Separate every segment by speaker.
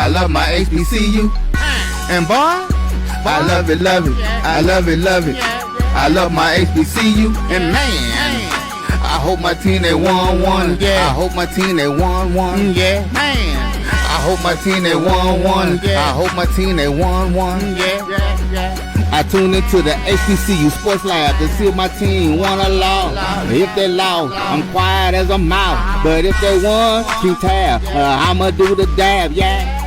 Speaker 1: I love my HBCU. And boy, I love it, love it. I love it, love it. I love my HBCU. And man, I hope my team they won one. I hope my team they won one. Yeah, man. I hope my team they won one. I hope my team they won one. I tune into the HBCU Sports Lab to see if my team won or lost. If they lost, I'm quiet as a mouse. But if they won, keep tab. I'ma do the dab, yeah.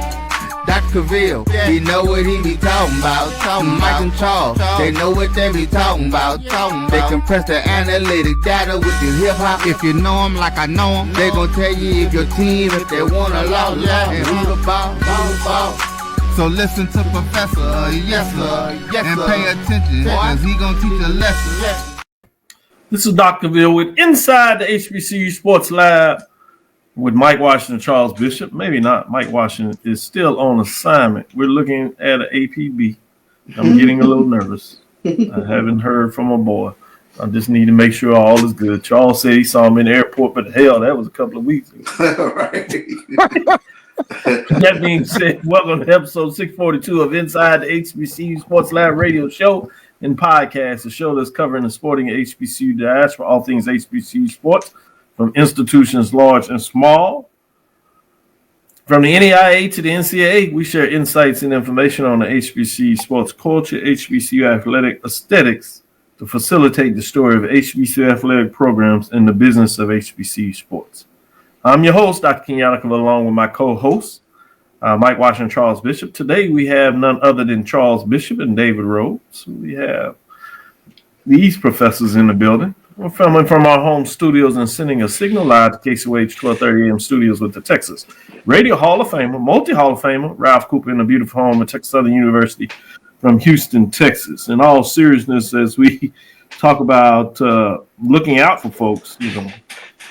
Speaker 1: Dr. CAVIL'S, he know what he be talking about. Mike and Charles, they know what they be talking about. They compress the analytic data with the hip hop. If you know them like I know them, they gon' tell you if your team, if they won or lost, and who the ball. So listen to Professor, yes sir, and pay attention, cause he gon' teach a lesson.
Speaker 2: This is Dr. CAVIL'S with Inside the HBCU Sports Lab with Mike Washington, Charles Bishop. Maybe not. Mike Washington is still on assignment. We're looking at an APB. I'm getting a little nervous. I haven't heard from my boy. I just need to make sure all is good. Charles said he saw him in the airport, but hell, that was a couple of weeks ago.
Speaker 3: Right.
Speaker 2: That being said, welcome to episode 642 of Inside the HBCU Sports Lab radio show and podcast, a show that's covering the sporting HBCU diaspora, all things HBCU sports, from institutions large and small. From the NAIA to the NCAA, we share insights and information on the HBCU sports culture, HBCU athletic aesthetics to facilitate the story of HBCU athletic programs and the business of HBCU sports. I'm your host, Dr. Kenyatta, along with my co-host, Mike Washington, Charles Bishop. Today we have none other than Charles Bishop and David Rhodes. We have these professors in the building. We're filming from our home studios and sending a signal live to KCOH 1230 AM studios with the Texas Radio Hall of Famer, multi-Hall of Famer, Ralph Cooper in the beautiful home at Texas Southern University from Houston, Texas. In all seriousness, as we talk about looking out for folks,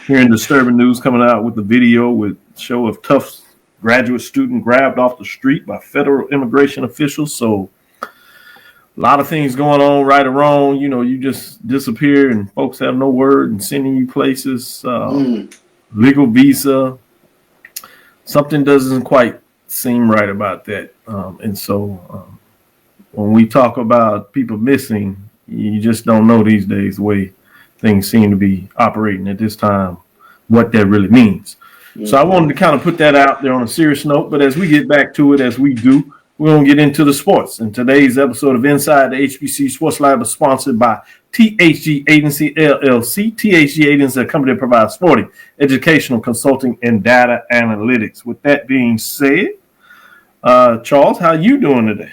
Speaker 2: hearing disturbing news coming out with the video with show of tough graduate student grabbed off the street by federal immigration officials. So a lot of things going on, right or wrong. You just disappear and folks have no word and sending you places. Legal visa. Something doesn't quite seem right about that. And so when we talk about people missing, you just don't know these days the way things seem to be operating at this time, what that really means. So I wanted to kind of put that out there on a serious note. But as we get back to it, as we do, we're going to get into the sports. And today's episode of Inside the HBCU Sports Lab is sponsored by THG Agency, LLC. THG Agency, a company that provides sporting, educational, consulting, and data analytics. With that being said, Charles, how you doing today?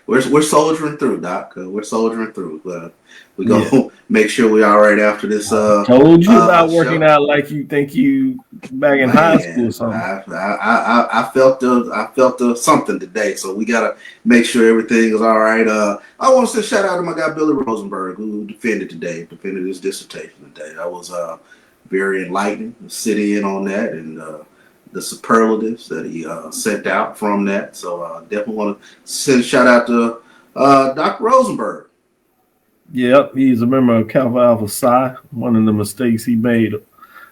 Speaker 3: We're soldiering through, Doc. We're soldiering through. We're going to make sure we're all right after this.
Speaker 2: Told you about working out like you think you back in high school or something.
Speaker 3: I felt something today, so we got to make sure everything is all right. I want to say shout out to my guy Billy Rosenberg, who defended his dissertation today. That was very enlightening to sit in on that and the superlatives that he sent out from that. So definitely want to send a shout out to Dr. Rosenberg.
Speaker 2: Yep, he's a member of Kappa Alpha Psi. One of the mistakes he made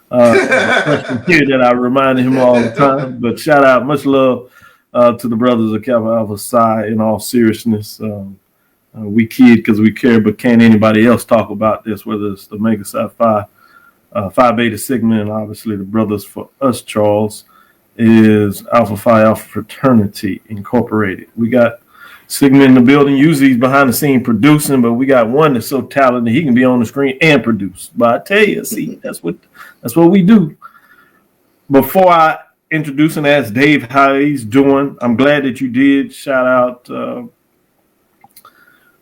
Speaker 2: that I reminded him all the time. But shout out, much love to the brothers of Kappa Alpha Psi. In all seriousness, we kid because we care, but can't anybody else talk about this? Whether it's the Omega Psi Phi, Phi Beta Sigma, and obviously the brothers for us, Charles, is Alpha Phi Alpha Fraternity Incorporated. We got Sigma in the building. Usually he's behind the scene producing, but we got one that's so talented he can be on the screen and produce. But I tell you, see, that's what we do. Before I introduce and ask Dave how he's doing, I'm glad that you did shout out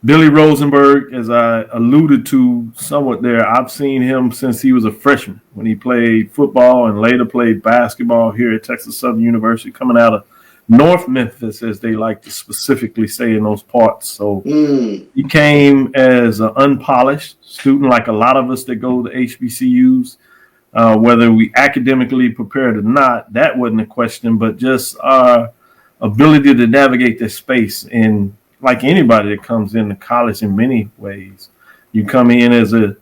Speaker 2: Billy Rosenberg, as I alluded to somewhat there. I've seen him since he was a freshman when he played football and later played basketball here at Texas Southern University, coming out of North Memphis, as they like to specifically say in those parts. So he came as an unpolished student, like a lot of us that go to HBCUs, whether we academically prepared or not, that wasn't a question, but just our ability to navigate this space. And like anybody that comes into college in many ways, you come in as a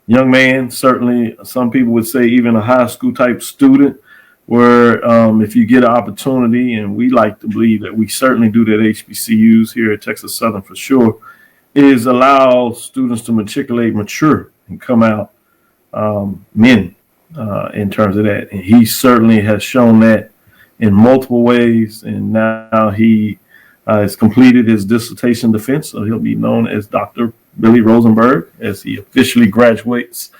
Speaker 2: young man, certainly some people would say even a high school type student, where if you get an opportunity, and we like to believe that we certainly do that at HBCUs here at Texas Southern for sure, is allow students to mature, and come out men in terms of that. And he certainly has shown that in multiple ways. And now he has completed his dissertation defense, so he'll be known as Dr. Billy Rosenberg as he officially graduates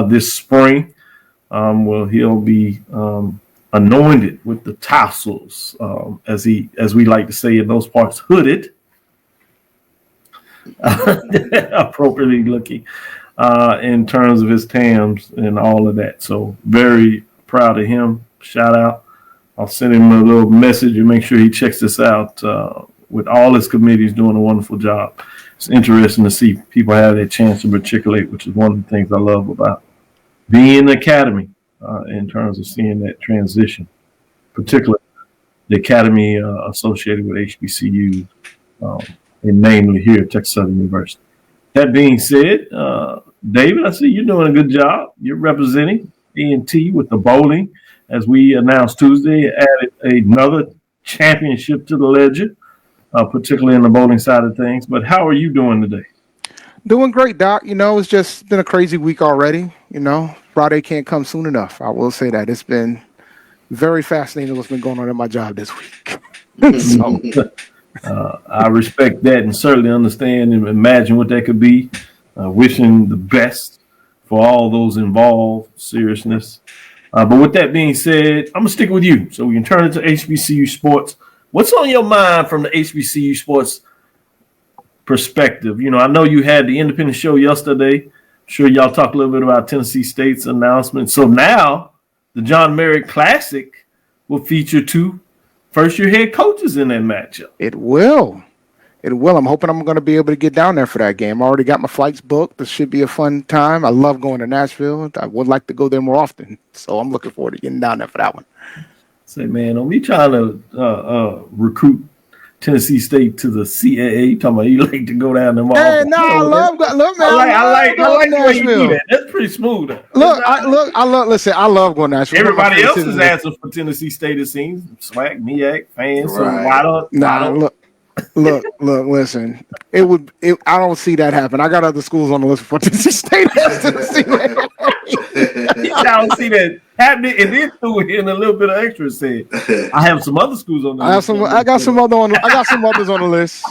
Speaker 2: this spring. Well, he'll be anointed with the tassels, as we like to say in those parts, hooded, appropriately looking in terms of his TAMs and all of that. So very proud of him. Shout out. I'll send him a little message and make sure he checks this out with all his committees doing a wonderful job. It's interesting to see people have that chance to matriculate, which is one of the things I love about being in the academy in terms of seeing that transition, particularly the academy associated with HBCU, and namely here at Texas Southern University. That being said, David, I see you're doing a good job. You're representing E&T with the bowling. As we announced Tuesday, added another championship to the ledger, particularly in the bowling side of things. But how are you doing today?
Speaker 4: Doing great, Doc. It's just been a crazy week already. Friday can't come soon enough. I will say that. It's been very fascinating what's been going on in my job this week.
Speaker 2: I respect that and certainly understand and imagine what that could be. Wishing the best for all those involved, seriousness. But with that being said, I'm going to stick with you so we can turn it to HBCU sports. What's on your mind from the HBCU sports perspective? I know you had the independent show yesterday. I'm sure y'all talked a little bit about Tennessee State's announcement. So now the John Merritt Classic will feature 2 first-year head coaches in that matchup.
Speaker 4: It will. I'm hoping I'm going to be able to get down there for that game. I already got my flights booked. This should be a fun time. I love going to Nashville. I would like to go there more often. So I'm looking forward to getting down there for that one.
Speaker 2: Say, man, don't be trying to recruit Tennessee State to the CAA. Talking about you like to go down there more often.
Speaker 4: No, I love
Speaker 2: the way you do that. That's pretty smooth.
Speaker 4: Listen, I love going to Nashville.
Speaker 2: Everybody else is asking for Tennessee State, it seems. SWAC, MEAC, fans.
Speaker 4: Right.
Speaker 2: So why don't?
Speaker 4: Look, listen. I don't see that happen. I got other schools on the list for Tennessee State.
Speaker 2: I don't see that happening, and then threw in a little bit of extra. Said, I have some other schools on the list.
Speaker 4: I got some others on the list.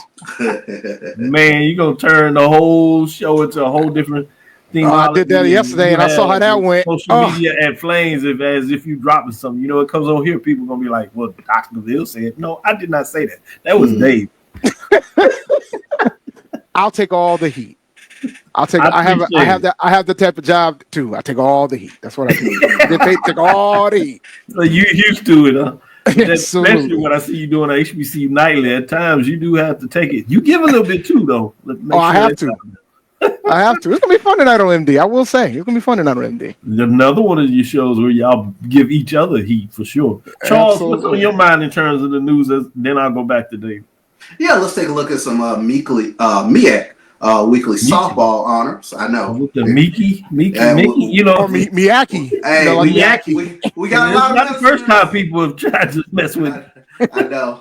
Speaker 2: Man, you gonna turn the whole show into a whole different thing.
Speaker 4: I did that yesterday, and I saw how that went.
Speaker 2: Social media at flames, as if you dropping something. It comes over here. People gonna be like, "Well, Dr. Cavill said." No, I did not say that. That was Dave.
Speaker 4: I'll take all the heat. I have the type of job too. I take all the heat. That's what I do. They take all the heat.
Speaker 2: So you used to it, huh?
Speaker 4: Especially
Speaker 2: when I see you doing HBCU nightly. At times, you do have to take it. You give a little bit too, though.
Speaker 4: I have to. I have to. It's gonna be fun tonight on MD. I will say it's gonna be fun tonight on MD.
Speaker 2: Another one of your shows where y'all give each other heat for sure. Charles, absolutely. What's on your mind in terms of the news? Then I'll go back to Dave.
Speaker 3: Yeah, let's take a look at some MEAC weekly softball honors. I know
Speaker 2: with the MEAC,
Speaker 4: or MEAC.
Speaker 3: Hey,
Speaker 2: MEAC.
Speaker 3: We got a lot of.
Speaker 2: Not the first time people have tried to mess with it.
Speaker 3: I know.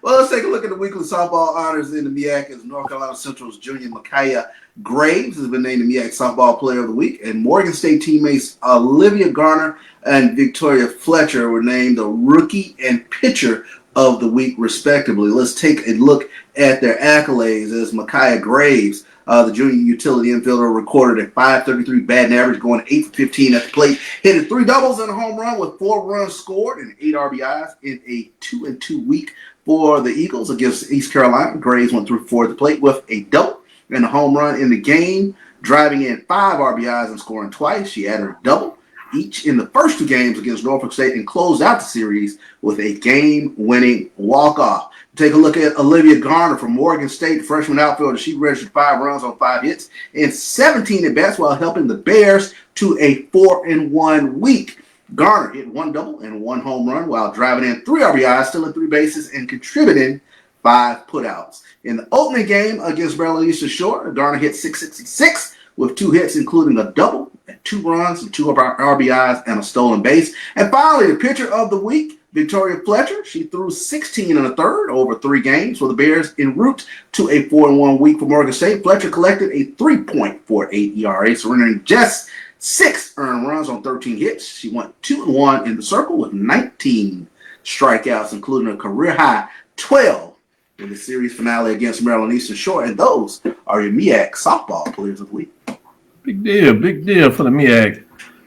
Speaker 3: Well, let's take a look at the weekly softball honors in the MEAC. As North Carolina Central's junior Micaiah Graves has been named the MEAC Softball Player of the Week, and Morgan State teammates Olivia Garner and Victoria Fletcher were named the Rookie and Pitcher of the Week, respectively. Let's take a look at their accolades. As Micaiah Graves, the junior utility infielder, recorded a .533 batting average, going 8 for 15 at the plate, hit 3 doubles and a home run with 4 runs scored and 8 RBIs in a 2-2 week for the Eagles against East Carolina. Graves went through 4 at the plate with a double and a home run in the game, driving in 5 RBIs and scoring twice. She added a double each in the first 2 games against Norfolk State and closed out the series with a game-winning walk-off. Take a look at Olivia Garner from Morgan State, freshman outfielder. She registered 5 runs on 5 hits and 17 at-bats while helping the Bears to a 4-1 week. Garner hit 1 double and 1 home run while driving in 3 RBIs, stealing 3 bases, and contributing 5 putouts. In the opening game against Maryland Eastern Shore, Garner hit .666 with 2 hits, including a double 2 runs and 2 RBIs and a stolen base. And finally, the pitcher of the week, Victoria Fletcher. She threw 16 1/3 over 3 games for the Bears en route to a 4-1 week for Morgan State. Fletcher collected a 3.48 ERA, surrendering just 6 earned runs on 13 hits. She went 2-1 in the circle with 19 strikeouts, including a career-high 12 in the series finale against Maryland Eastern Shore. And those are your MEAC softball players of the week.
Speaker 2: Big deal for the MEAC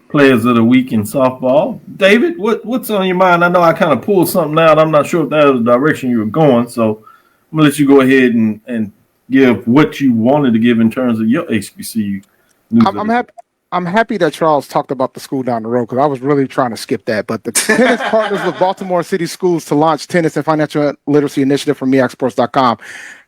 Speaker 2: players of the week in softball. David, what's on your mind? I know I kind of pulled something out. I'm not sure if that was the direction you were going, so I'm going to let you go ahead and give what you wanted to give in terms of your HBCU news.
Speaker 4: I'm happy that Charles talked about the school down the road because I was really trying to skip that. But the tennis partners with Baltimore City Schools to launch tennis and financial literacy initiative from MEACsports.com.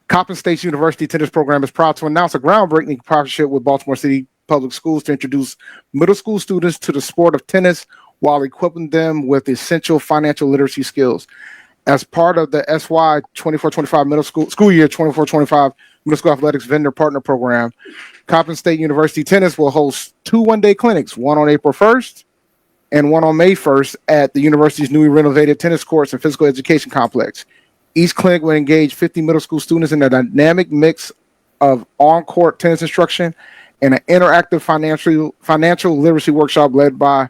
Speaker 4: Coppin State University tennis program is proud to announce a groundbreaking partnership with Baltimore City Public Schools to introduce middle school students to the sport of tennis while equipping them with essential financial literacy skills. As part of the SY 24-25 middle school year 24-25 middle school athletics vendor partner program, Coppin State University Tennis will host 2 one-day clinics, one on April 1st and one on May 1st at the university's newly renovated tennis courts and physical education complex. Each clinic will engage 50 middle school students in a dynamic mix of on-court tennis instruction and an interactive financial literacy workshop led by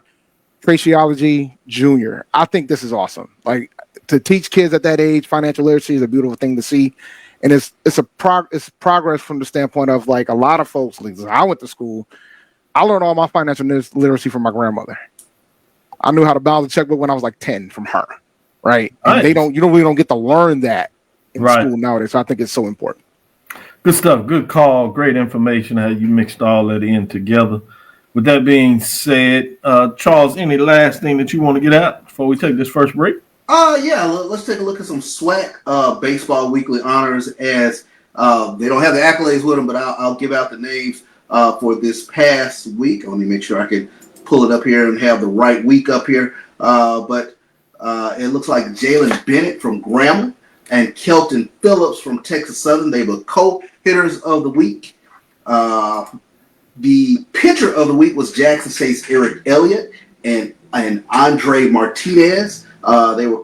Speaker 4: Tracyology Jr. I think this is awesome. Like, to teach kids at that age, financial literacy is a beautiful thing to see. And it's progress from the standpoint of, like, a lot of folks, like, I went to school, I learned all my financial literacy from my grandmother. I knew how to balance a checkbook when I was like 10 from her, right? And you really don't get to learn that in school nowadays. So I think it's so important.
Speaker 2: Good stuff. Good call. Great information. How you mixed all that in together. With that being said, Charles, any last thing that you want to get out before we take this first break?
Speaker 3: Let's take a look at some SWAC baseball weekly honors, as they don't have the accolades with them, but I'll give out the names for this past week. Let me make sure I can pull it up here and have the right week up here. But it looks like Jalen Bennett from Grambling and Kelton Phillips from Texas Southern. They were co-hitters of the week. The pitcher of the week was Jackson State's Eric Elliott and Andre Martinez. They were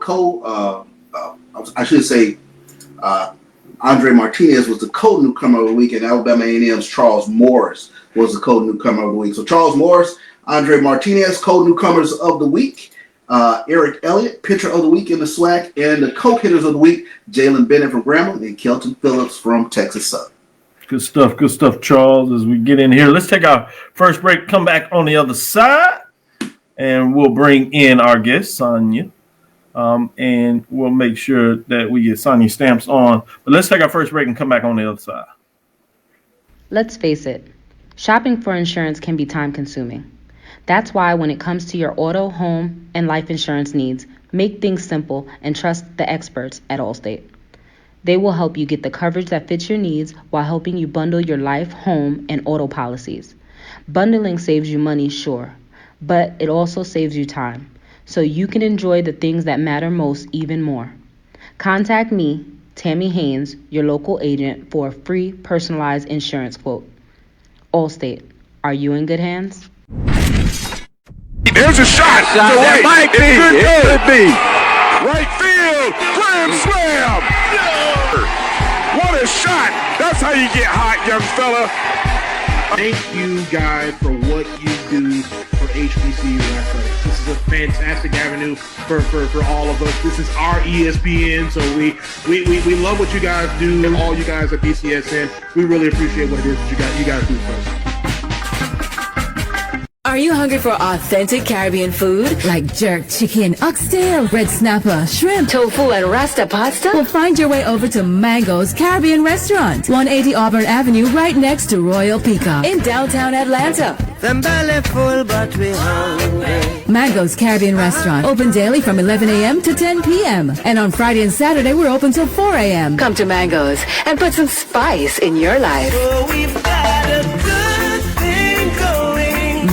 Speaker 3: Andre Martinez was the co-newcomer of the week, and Alabama A&M's Charles Morris was the co-newcomer of the week. So Charles Morris, Andre Martinez, co-newcomers of the week. Eric Elliott, pitcher of the week in the SWAC, and the co-hitters of the week, Jalen Bennett from Grambling and Kelton Phillips from Texas Southern.
Speaker 2: Good stuff, Charles. As we get in here, let's take our first break, come back on the other side, and we'll bring in our guest, Sonja. And we'll make sure that we get Sonja stamps on. But let's take our first break and come back on the other side.
Speaker 5: Let's face it, shopping for insurance can be time-consuming. That's why when it comes to your auto, home, and life insurance needs, make things simple and trust the experts at Allstate. They will help you get the coverage that fits your needs while helping you bundle your life, home, and auto policies. Bundling saves you money, sure, but it also saves you time, so you can enjoy the things that matter most even more. Contact me, Tammy Haynes, your local agent, for a free personalized insurance quote. Allstate, are you in good hands?
Speaker 6: There's a shot. It might be. It could be. Right field. Grand slam. What a shot. That's how you get hot, young fella.
Speaker 7: Thank you, guys, for what you do for HBCU athletics. This is a fantastic avenue for all of us. This is our ESPN, so we love what you guys do, and all you guys at BCSN. We really appreciate what it is that you guys do for us.
Speaker 8: Are you hungry for authentic Caribbean food? Like jerk chicken, oxtail, red snapper, shrimp, tofu, and rasta pasta? Well, find your way over to Mango's Caribbean Restaurant, 180 Auburn Avenue, right next to Royal Peacock in downtown Atlanta.
Speaker 9: Them belly full, but we hungry.
Speaker 8: Mango's Caribbean Restaurant, open daily from 11 a.m. to 10 p.m. And on Friday and Saturday, we're open till 4 a.m.
Speaker 9: Come to Mango's and put some spice in your life.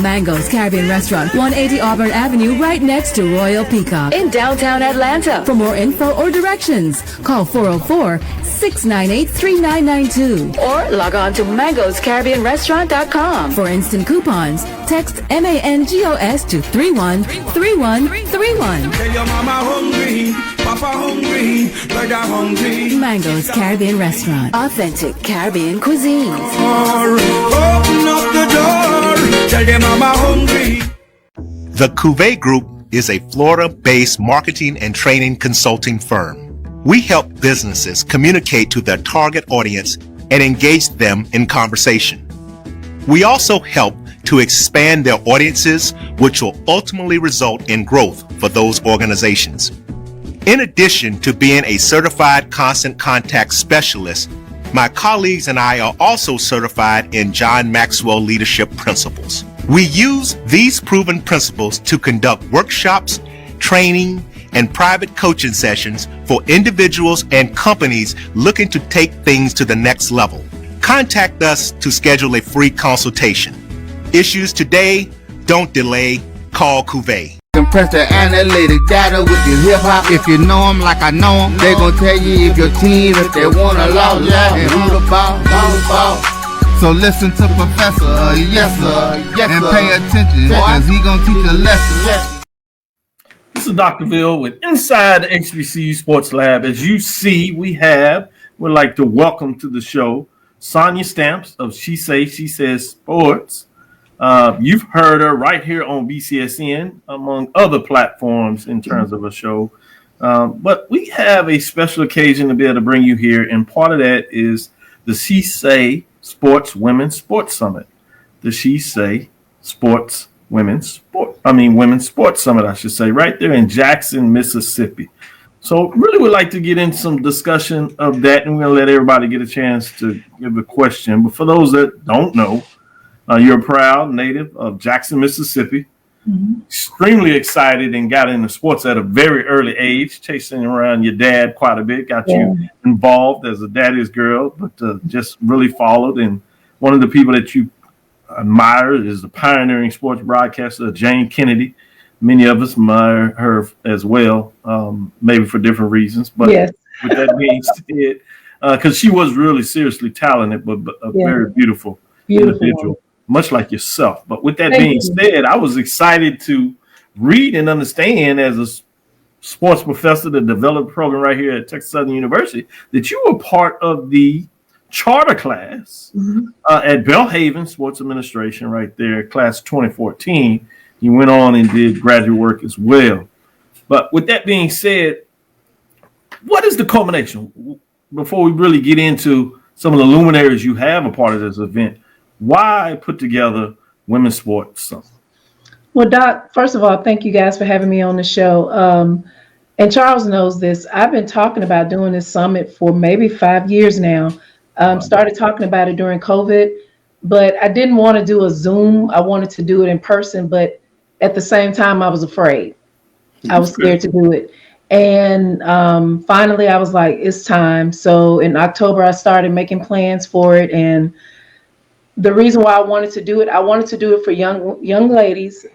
Speaker 8: Mango's Caribbean Restaurant, 180 Auburn Avenue, right next to Royal Peacock.
Speaker 9: In downtown Atlanta.
Speaker 8: For more info or directions, call 404-698-3992.
Speaker 9: Or log on to mangoscaribbeanrestaurant.com.
Speaker 8: For instant coupons, text MANGOS to 313131.
Speaker 10: Tell your mama hungry, papa hungry, brother hungry.
Speaker 8: Mango's Caribbean Restaurant.
Speaker 9: Authentic Caribbean cuisines.
Speaker 10: Open up the door, tell your mama hungry.
Speaker 11: The Cuvée Group is a Florida-based marketing and training consulting firm. We help businesses communicate to their target audience and engage them in conversation. We also help to expand their audiences, which will ultimately result in growth for those organizations. In addition to being a certified constant contact specialist, my colleagues and I are also certified in John Maxwell Leadership Principles. We use these proven principles to conduct workshops, training, and private coaching sessions for individuals and companies looking to take things to the next level. Contact us to schedule a free consultation. Issues today, don't delay, call Cuvée.
Speaker 1: Compress the analytic data with your hip hop. If you know them like I know them, they gon' tell you if your team, if they want to lose, and who the ball. So listen to Professor, yes sir, and pay attention, cause he gon' teach a lesson.
Speaker 2: This is Dr. Ville with Inside the HBCU Sports Lab. As you see, we'd like to welcome to the show Sonja Stamps of She Says Sports. You've heard her right here on BCSN, among other platforms in terms of a show. But we have a special occasion to be able to bring you here, and part of that is the She Say Sports Women's Sports Summit. The She Say Sports Women's Sports Summit, I should say, right there in Jackson, Mississippi. So really would like to get into some discussion of that, and we're going to let everybody get a chance to give a question. But for those that don't know, you're a proud native of Jackson, Mississippi, extremely excited and got into sports at a very early age, chasing around your dad quite a bit, got you involved as a daddy's girl, but just really followed. And one of the people that you admire is the pioneering sports broadcaster, Jane Kennedy. Many of us admire her as well, maybe for different reasons. But with that being said, because she was really seriously talented, but a very beautiful individual, much like yourself. But with that being said, I was excited to read and understand as a sports professor that developed a program right here at Texas Southern University that you were part of the charter class at Belhaven Sports Administration right there, class 2014. You went on and did graduate work as well. But with that being said, what is the culmination? Before we really get into some of the luminaries you have a part of this event, why put together women's sports?
Speaker 12: Well, Doc, first of all, thank you guys for having me on the show. And Charles knows this. I've been talking about doing this summit for maybe 5 years now. Started talking about it during COVID, but I didn't want to do a Zoom. I wanted to do it in person, but at the same time, I was afraid. I was scared to do it. And finally, I was like, it's time. So in October, I started making plans for it. And the reason why I wanted to do it for young ladies.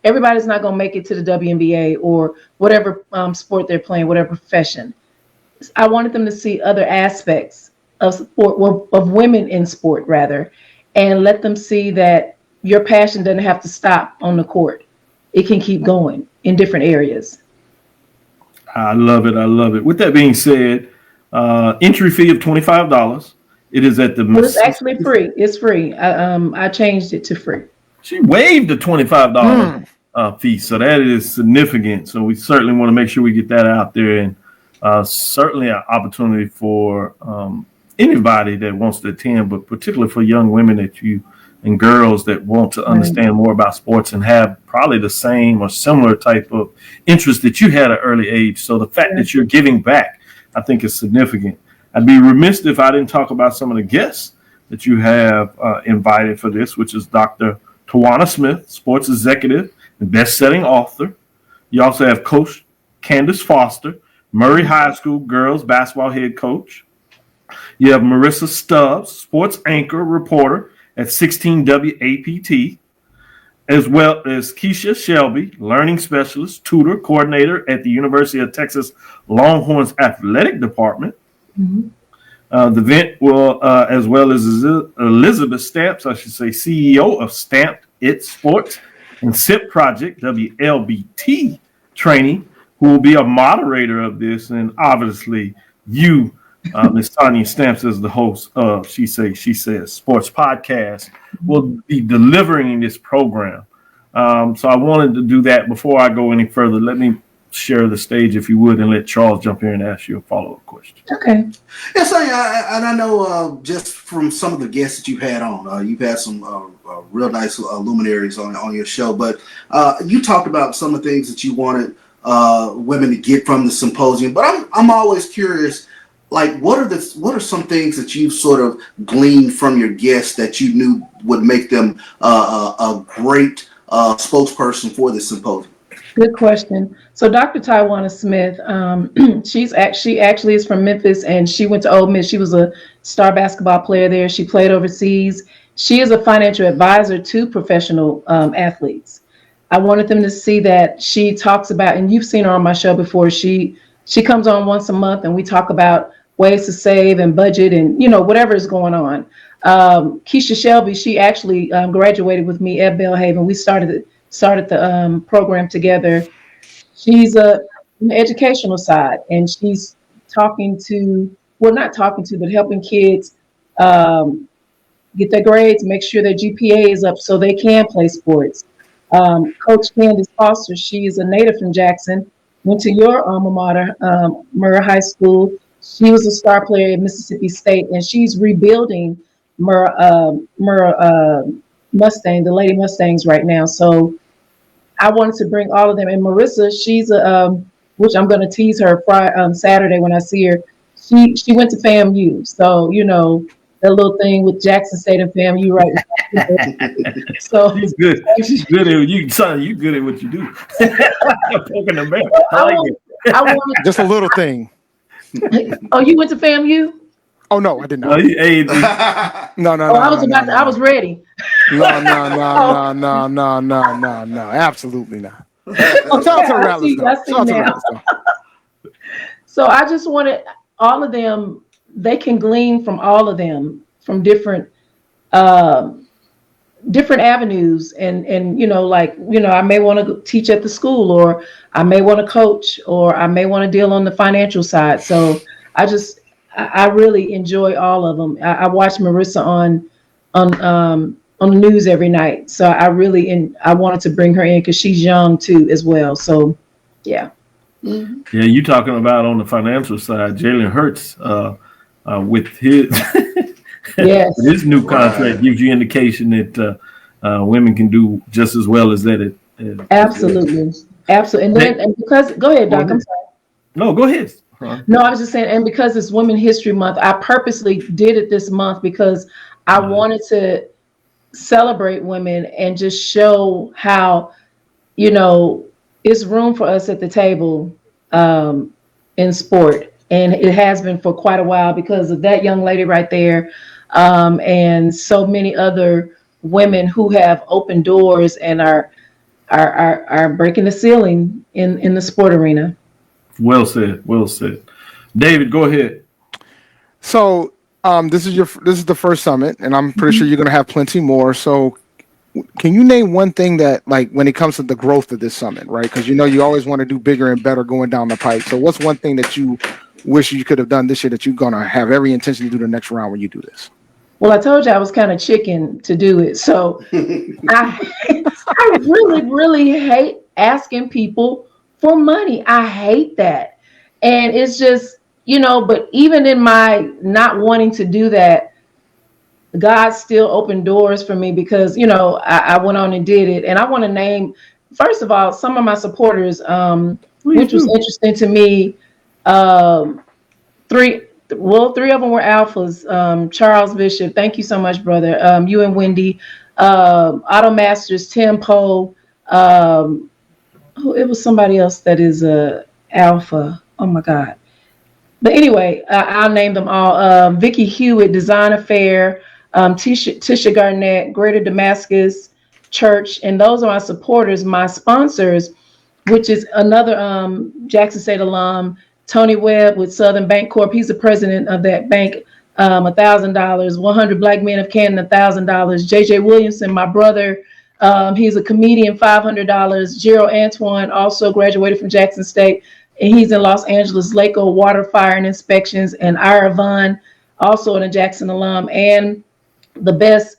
Speaker 12: Everybody's not going to make it to the WNBA or whatever sport they're playing, whatever profession. I wanted them to see other aspects of sport, of women in sport rather, and let them see that your passion doesn't have to stop on the court. It can keep going in different areas.
Speaker 2: I love it. I love it. With that being said, entry fee of $25. It is at the.
Speaker 12: Well, it's actually free. It's free. I changed it to free.
Speaker 2: She waived the $25 fee, so that is significant. So we certainly want to make sure we get that out there, and certainly an opportunity for anybody that wants to attend, but particularly for young women and girls that want to understand more about sports and have probably the same or similar type of interest that you had at an early age. So the fact that you're giving back, I think, is significant. I'd be remiss if I didn't talk about some of the guests that you have invited for this, which is Dr. Tawana Smith, sports executive and best-selling author. You also have Coach Candace Foster, Murray High School girls basketball head coach. You have Marissa Stubbs, sports anchor reporter at 16 WAPT. as well as Keisha Shelby, learning specialist, tutor, coordinator at the University of Texas Longhorns Athletic Department.
Speaker 12: Mhm.
Speaker 2: The event will, as well as Elizabeth Stamps, I should say, CEO of Stamped It Sports and SIP Project, WLBT training, who will be a moderator of this. And obviously, you, Ms. Tanya Stamps, as the host of She Says Sports Podcast, will be delivering this program. So I wanted to do that before I go any further. Let me share the stage, if you would, and let Charles jump in and ask you a follow-up question.
Speaker 12: Okay.
Speaker 3: Yes, I know just from some of the guests that you've had on, you've had some real nice luminaries on your show, but you talked about some of the things that you wanted women to get from the symposium. But I'm always curious, like, what are some things that you sort of gleaned from your guests that you knew would make them a great spokesperson for the symposium?
Speaker 12: Good question. So Dr. Tywana Smith, she actually is from Memphis, and she went to Ole Miss. She was a star basketball player there. She played overseas. She is a financial advisor to professional athletes. I wanted them to see that she talks about, and you've seen her on my show before. She comes on once a month, and we talk about ways to save and budget and, whatever is going on. Keisha Shelby, she actually graduated with me at Belhaven. We started the program together. She's on the educational side, and she's helping kids get their grades, make sure their GPA is up so they can play sports. Coach Candace Foster, she is a native from Jackson, went to your alma mater, Murrah High School. She was a star player at Mississippi State, and she's rebuilding Murrah Mustang, the Lady Mustangs right now. So I wanted to bring all of them. And Marissa, she's which I'm going to tease her Saturday when I see her. She went to FAMU, so that little thing with Jackson State and FAMU right now. So
Speaker 2: she's good. She's good at you, son. You good at what you do. Poking the bear. I like it.
Speaker 4: Just a little thing.
Speaker 12: Oh, you went to FAMU?
Speaker 4: Oh no, I did not. No.
Speaker 12: I was ready.
Speaker 4: No. Absolutely not. Shout out to the Rattlers.
Speaker 12: So I just wanted all of them. They can glean from all of them from different avenues, and I may want to teach at the school, or I may want to coach, or I may want to deal on the financial side. So I really enjoy all of them. I watch Marissa on the news every night. So I wanted to bring her in because she's young too as well. So yeah.
Speaker 2: Mm-hmm. Yeah, you talking about on the financial side, Jalen Hurts with his
Speaker 12: yes.
Speaker 2: his new contract gives you indication that women can do just as well as that.
Speaker 12: Absolutely. And because go ahead, Doc. I'm sorry.
Speaker 2: No, go ahead. Huh?
Speaker 12: No, I was just saying, and because it's Women's History Month, I purposely did it this month because I wanted to celebrate women and just show how, it's room for us at the table in sport. And it has been for quite a while because of that young lady right there, and so many other women who have opened doors and are breaking the ceiling in the sport arena.
Speaker 2: Well said. Well said. David, go ahead.
Speaker 4: So this is the first summit, and I'm pretty sure you're going to have plenty more. So can you name one thing that, like, when it comes to the growth of this summit, right? Because you always want to do bigger and better going down the pipe. So what's one thing that you wish you could have done this year that you're going to have every intention to do the next round when you do this?
Speaker 12: Well, I told you I was kind of chicken to do it. So I really, really hate asking people for money. I hate that. And it's just, but even in my not wanting to do that, God still opened doors for me because, I went on and did it. And I want to name, first of all, some of my supporters, which was interesting to me. Three of them were alphas. Charles Bishop, thank you so much, brother. You and Wendy, Auto Masters, Tim Poe. It was somebody else that is a alpha. Oh my God. But anyway, I'll name them all. Vicky Hewitt, Design Affair, Tisha Garnett, Greater Damascus, church, and those are my supporters. My sponsors, which is another Jackson State alum, Tony Webb with Southern Bank Corp. He's the president of that bank. $1,000. 100 Black Men of Canton, $1,000. JJ Williamson, my brother, he's a comedian, $500. Gerald Antoine also graduated from Jackson State, and he's in Los Angeles, Laco Water, Fire, and Inspections. And Ira Vaughn, also a Jackson alum, and the best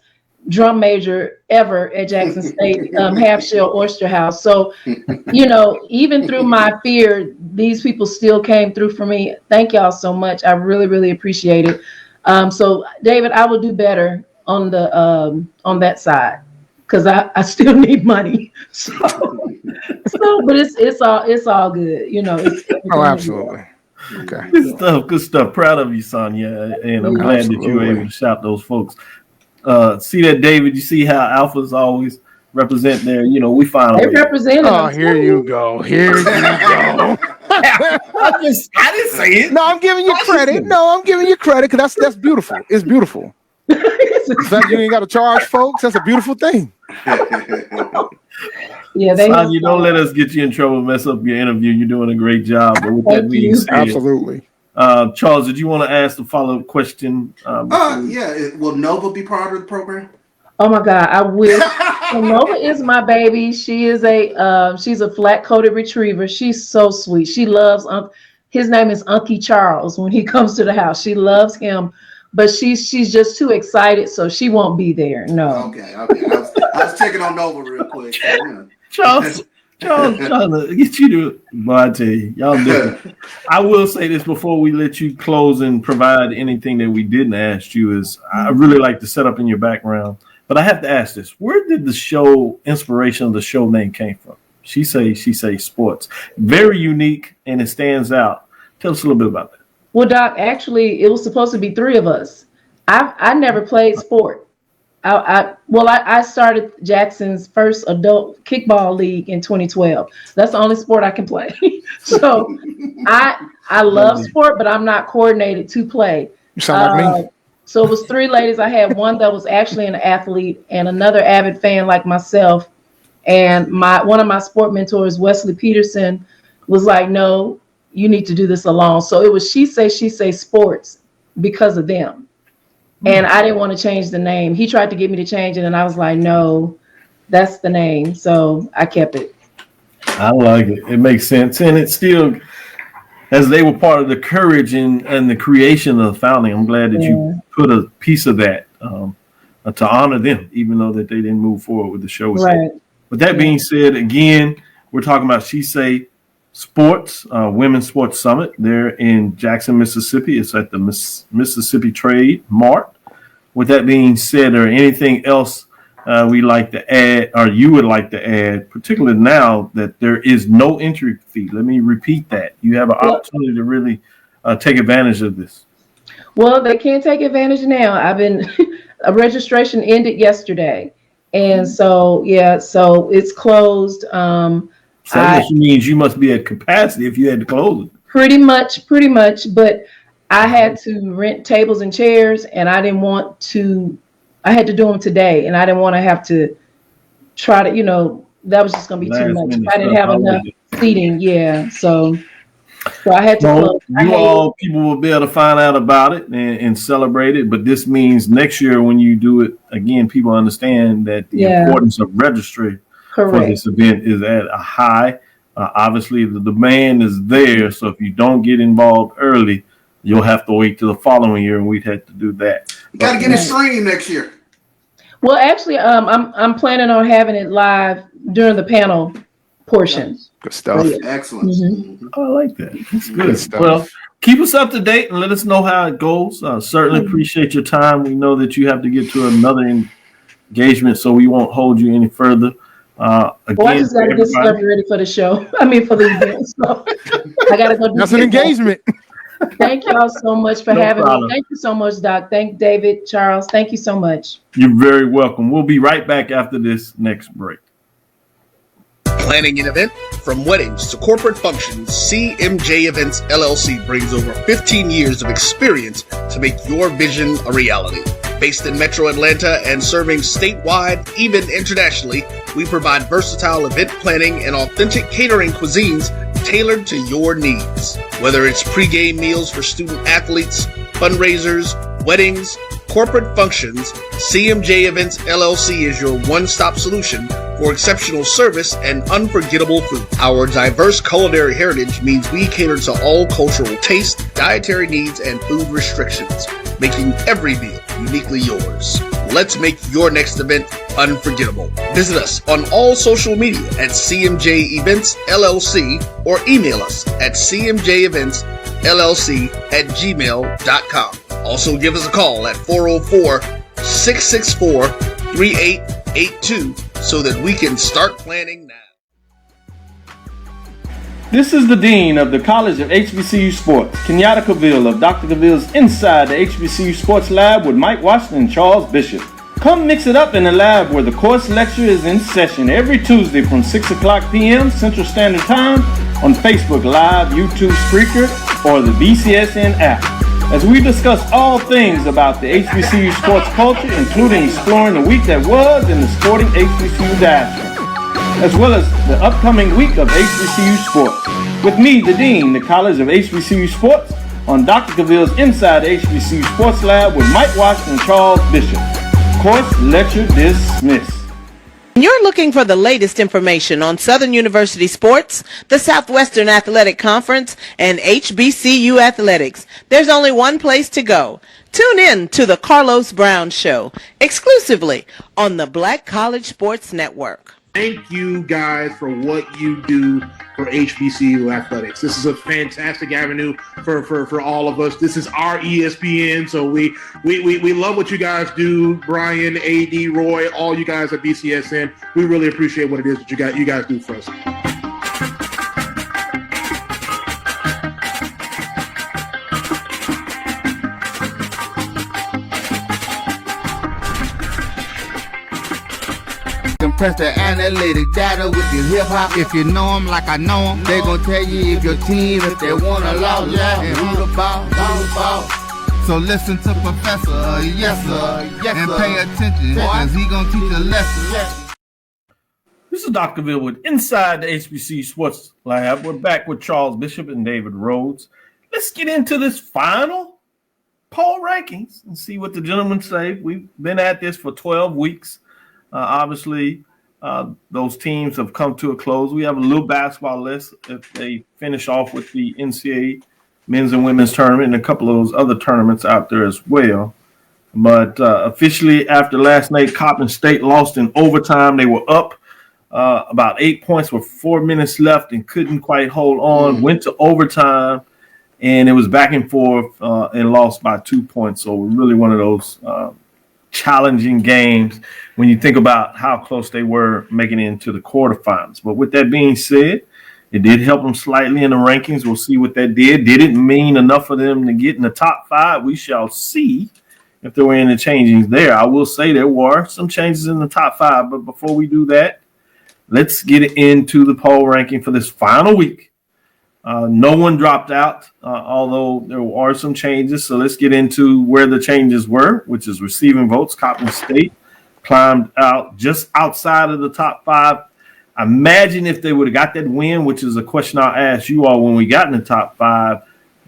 Speaker 12: drum major ever at Jackson State, Half Shell Oyster House. So, you know, even through my fear, these people still came through for me. Thank y'all so much. I really, really appreciate it. So David, I will do better on the on that side, because I still need money. So but it's all good, you know.
Speaker 4: Oh, absolutely. Okay.
Speaker 2: Good stuff. Proud of you, Sonja, and I'm glad that you were able to shout those folks. See that, David? You see how alphas always represent their, you know, we find
Speaker 12: they represent.
Speaker 4: Oh, here you go. Here you go.
Speaker 2: I didn't say it.
Speaker 4: No, I'm giving you credit. No, I'm giving you credit, because that's beautiful. It's beautiful. The fact you ain't got to charge folks, that's a beautiful thing.
Speaker 12: Yeah,
Speaker 2: you don't let us get you in trouble, mess up your interview. You're doing a great job. But with that being said,
Speaker 4: absolutely.
Speaker 2: Charles, did you want to ask the follow-up question?
Speaker 3: Yeah. Will Nova be part of the program?
Speaker 12: Oh my God, I wish. So Nova is my baby. She is she's a flat-coated retriever. She's so sweet. She loves his name is Unky Charles. When he comes to the house, she loves him, but she's just too excited, so she won't be there. No.
Speaker 3: Okay. I was checking on Nova real quick. Yeah.
Speaker 2: Charles trying to get you to. Boy, I tell you, y'all different. I will say this before we let you close and provide anything that we didn't ask you is I really like the setup in your background. But I have to ask this: where did the inspiration of the show name came from? She say sports. Very unique, and it stands out. Tell us a little bit about that.
Speaker 12: Well, Doc, actually, it was supposed to be three of us. I never played sport. I started Jackson's first adult kickball league in 2012. That's the only sport I can play. So I love sport, but I'm not coordinated to play.
Speaker 4: You sound like me.
Speaker 12: So it was three ladies. I had one that was actually an athlete and another avid fan like myself. And one of my sport mentors, Wesley Peterson, was like, no, you need to do this alone. So it was She Say Sports because of them. And I didn't want to change the name. He tried to get me to change it, and I was like, no, that's the name. So I kept it.
Speaker 2: I like it. It makes sense. And it's still, as they were part of the courage and the creation of the founding, I'm glad that you put a piece of that to honor them, even though that they didn't move forward with the show.
Speaker 12: Right.
Speaker 2: With that being said, again, we're talking about She Say Sports, Women's Sports Summit. They're in Jackson, Mississippi. It's at the Mississippi Trade Mart. With that being said, or anything else we like to add, or you would like to add, particularly now that there is no entry fee? Let me repeat that. You have an opportunity to really take advantage of this.
Speaker 12: Well, they can't take advantage now. A registration ended yesterday. And so it's closed.
Speaker 2: So that means you must be at capacity if you had to close it.
Speaker 12: Pretty much. But I had to rent tables and chairs, and I had to do them today, and I didn't want to have to try to, that was just going to be too much. I didn't have enough seating. Yeah. So I had to close.
Speaker 2: People will be able to find out about it and celebrate it. But this means next year when you do it again, people understand that the importance of registry for this event is at a high. Obviously, the demand is there. So if you don't get involved early, you'll have to wait till the following year, and we'd have to do that.
Speaker 3: You got to get it streamed next year.
Speaker 12: Well, actually, I'm planning on having it live during the panel portion.
Speaker 4: Good stuff.
Speaker 3: Excellent.
Speaker 12: Mm-hmm.
Speaker 2: I like that. That's good stuff. Well, keep us up to date and let us know how it goes. Certainly appreciate your time. We know that you have to get to another engagement, so we won't hold you any further.
Speaker 12: I just got to get stuff ready for the show. For the event. So I got to go do
Speaker 4: that's an engagement.
Speaker 12: Thank y'all so much for having me. Thank you so much, Doc. Thank David, Charles. Thank you so much.
Speaker 2: You're very welcome. We'll be right back after this next break.
Speaker 13: Planning an event? From weddings to corporate functions, CMJ Events LLC brings over 15 years of experience to make your vision a reality. Based in Metro Atlanta and serving statewide, even internationally, we provide versatile event planning and authentic catering cuisines tailored to your needs. Whether it's pregame meals for student athletes, fundraisers, weddings, corporate functions, CMJ Events LLC is your one-stop solution for exceptional service and unforgettable food. Our diverse culinary heritage means we cater to all cultural taste, dietary needs, and food restrictions, making every meal uniquely yours. Let's make your next event unforgettable. Visit us on all social media at CMJ Events LLC or email us at cmjeventsllc@gmail.com. Also give us a call at 404-664-3882 so that we can start planning now.
Speaker 2: This is the Dean of the College of HBCU Sports, Kenyatta CAVIL'S of Dr. CAVIL'S Inside the HBCU Sports Lab with Mike Washington and Charles Bishop. Come mix it up in the lab where the course lecture is in session every Tuesday from 6 o'clock p.m. Central Standard Time on Facebook Live, YouTube Spreaker, or the BCSN app, as we discuss all things about the HBCU sports culture, including exploring the week that was in the sporting HBCU diaspora, as well as the upcoming week of HBCU sports. With me, the Dean, the College of HBCU Sports, on Dr. CAVIL'S Inside the HBCU Sports Lab with Mike Washington and Charles Bishop. Course lecture dismissed.
Speaker 14: You're looking for the latest information on Southern University sports, the Southwestern Athletic Conference, and HBCU athletics. There's only one place to go. Tune in to the Carlos Brown Show, exclusively on the Black College Sports Network.
Speaker 7: Thank you guys for what you do for HBCU athletics. This is a fantastic avenue for all of us. This is our ESPN, so we love what you guys do. Brian, AD, Roy, all you guys at BCSN. We really appreciate what it is that you guys do for us.
Speaker 1: Press the analytic data with your hip hop. If you know them like I know them, they gon' tell you if your team, if they wanna lose, and who the ball. So listen to Professor, yes sir, and pay attention, cause he gon' teach a lesson.
Speaker 2: This is Dr. Ville with Inside the HBCU Sports Lab. We're back with Charles Bishop and David Rhodes. Let's get into this final poll rankings and see what the gentlemen say. We've been at this for 12 weeks. Obviously, those teams have come to a close. We have a little basketball list if they finish off with the NCAA men's and women's tournament and a couple of those other tournaments out there as well. But officially, after last night, Coppin State lost in overtime. They were up about 8 points with 4 minutes left and couldn't quite hold on. Went to overtime, and it was back and forth and lost by 2 points. So really one of those challenging games when you think about how close they were making it into the quarterfinals. But with that being said, it did help them slightly in the rankings. We'll see what that did. Did it mean enough for them to get in the top 5? We shall see if there were any changes there. I will say there were some changes in the top 5. But before we do that, let's get into the poll ranking for this final week. No one dropped out, although there are some changes. So let's get into where the changes were, which is receiving votes. Coppin State climbed out just outside of the top 5. Imagine if they would have got that win, which is a question I'll ask you all when we got in the top 5.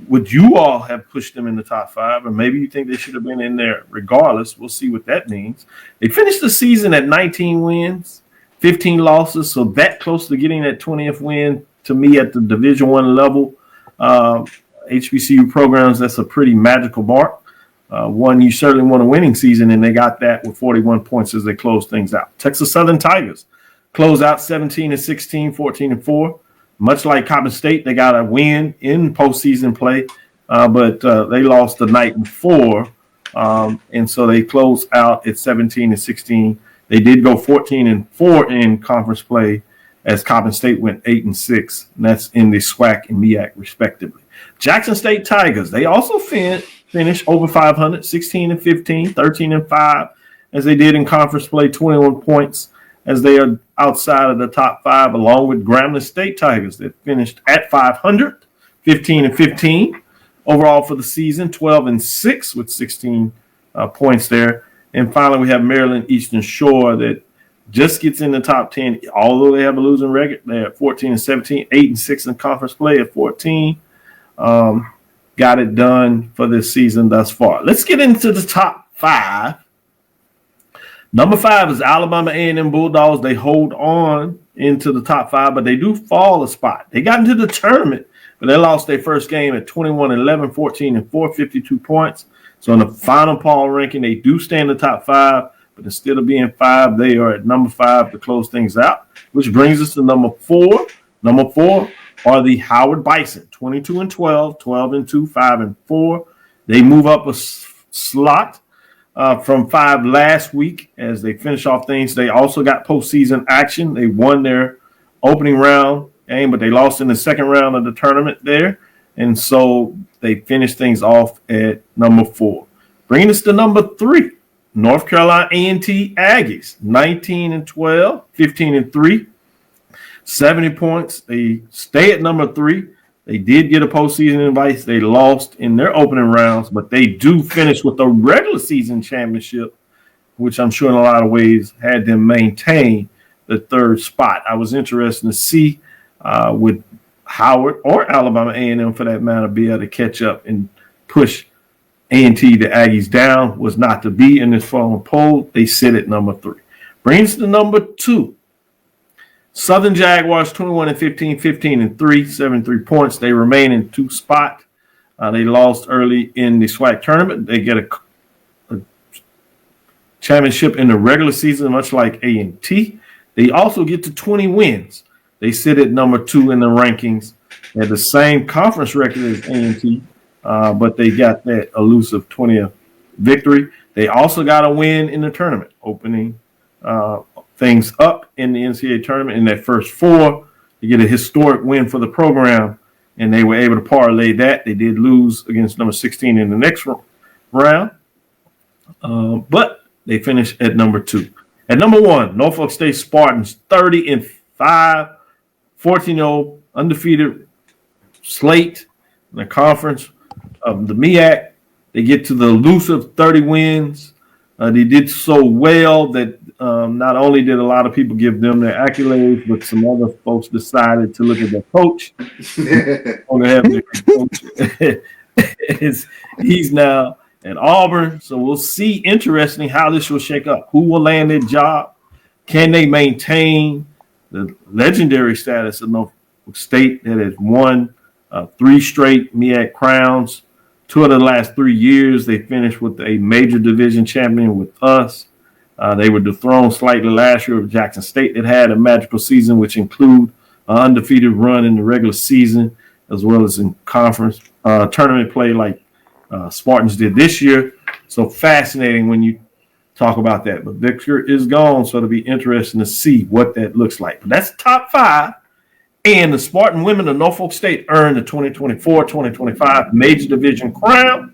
Speaker 2: Would you all have pushed them in the top 5? Or maybe you think they should have been in there regardless. We'll see what that means. They finished the season at 19 wins, 15 losses. So that close to getting that 20th win. To me, at the Division I level, HBCU programs, that's a pretty magical mark. One, you certainly want a winning season, and they got that with 41 points as they close things out. Texas Southern Tigers close out 17-16, 14-4. Much like Coppin State, they got a win in postseason play, but they lost the night before, and so they close out at 17-16. They did go 14-4 in conference play, as Coppin State went 8-6, and that's in the SWAC and MEAC respectively. Jackson State Tigers, they also finished over 500, 16-15, 13-5, as they did in conference play, 21 points, as they are outside of the top 5, along with Grambling State Tigers that finished at 500, 15-15 overall for the season, 12-6 with 16 points there. And finally, we have Maryland Eastern Shore that just gets in the top 10, although they have a losing record. They're at 14-17, 8-6 in conference play at 14. Got it done for this season thus far. Let's get into the top 5. Number 5 is Alabama A&M Bulldogs. They hold on into the top 5, but they do fall a spot. They got into the tournament, but they lost their first game at 21-11, 14-4, 52 points. So in the final poll ranking, they do stay in the top 5, but instead of being 5, they are at number 5 to close things out, which brings us to number 4. Number 4 are the Howard Bison, 22-12, 12-2, 5-4. They move up a slot from 5 last week as they finish off things. They also got postseason action. They won their opening round game, but they lost in the second round of the tournament there. And so they finished things off at number 4. Bringing us to number 3, North Carolina A&T Aggies, 19-12, 15-3, 70 points. They stay at number 3. They did get a postseason invite. They lost in their opening rounds, but they do finish with the regular season championship, which I'm sure in a lot of ways had them maintain the 3rd spot. I was interested to see with Howard or Alabama A&M for that matter be able to catch up and push A&T, the Aggies, down. Was not to be in this following poll. They sit at number 3. Brings to number 2. Southern Jaguars, 21-15, 15-3, 73 points. They remain in 2 spot. They lost early in the SWAC tournament. They get a championship in the regular season, much like A&T. They also get to 20 wins. They sit at number 2 in the rankings. They had the same conference record as A&T, but they got that elusive 20th victory. They also got a win in the tournament, opening things up in the NCAA tournament in that first 4. They get a historic win for the program, and they were able to parlay that. They did lose against number 16 in the next round, but they finished at number 2. At number 1, Norfolk State Spartans, 30-5, 14-0, undefeated slate in the conference of the MEAC. They get to the elusive 30 wins. They did so well that not only did a lot of people give them their accolades, but some other folks decided to look at their coach. He's now at Auburn. So we'll see, interesting, how this will shake up. Who will land their job? Can they maintain the legendary status of Norfolk State that has won 3 straight MEAC crowns? 2 of the last 3 years, they finished with a major division champion with us. They were dethroned slightly last year of Jackson State that had a magical season, which include an undefeated run in the regular season, as well as in conference tournament play like Spartans did this year. So fascinating when you talk about that. But Victor is gone, so it'll be interesting to see what that looks like. But that's top 5. And the Spartan women of Norfolk State earned the 2024-2025 Major Division crown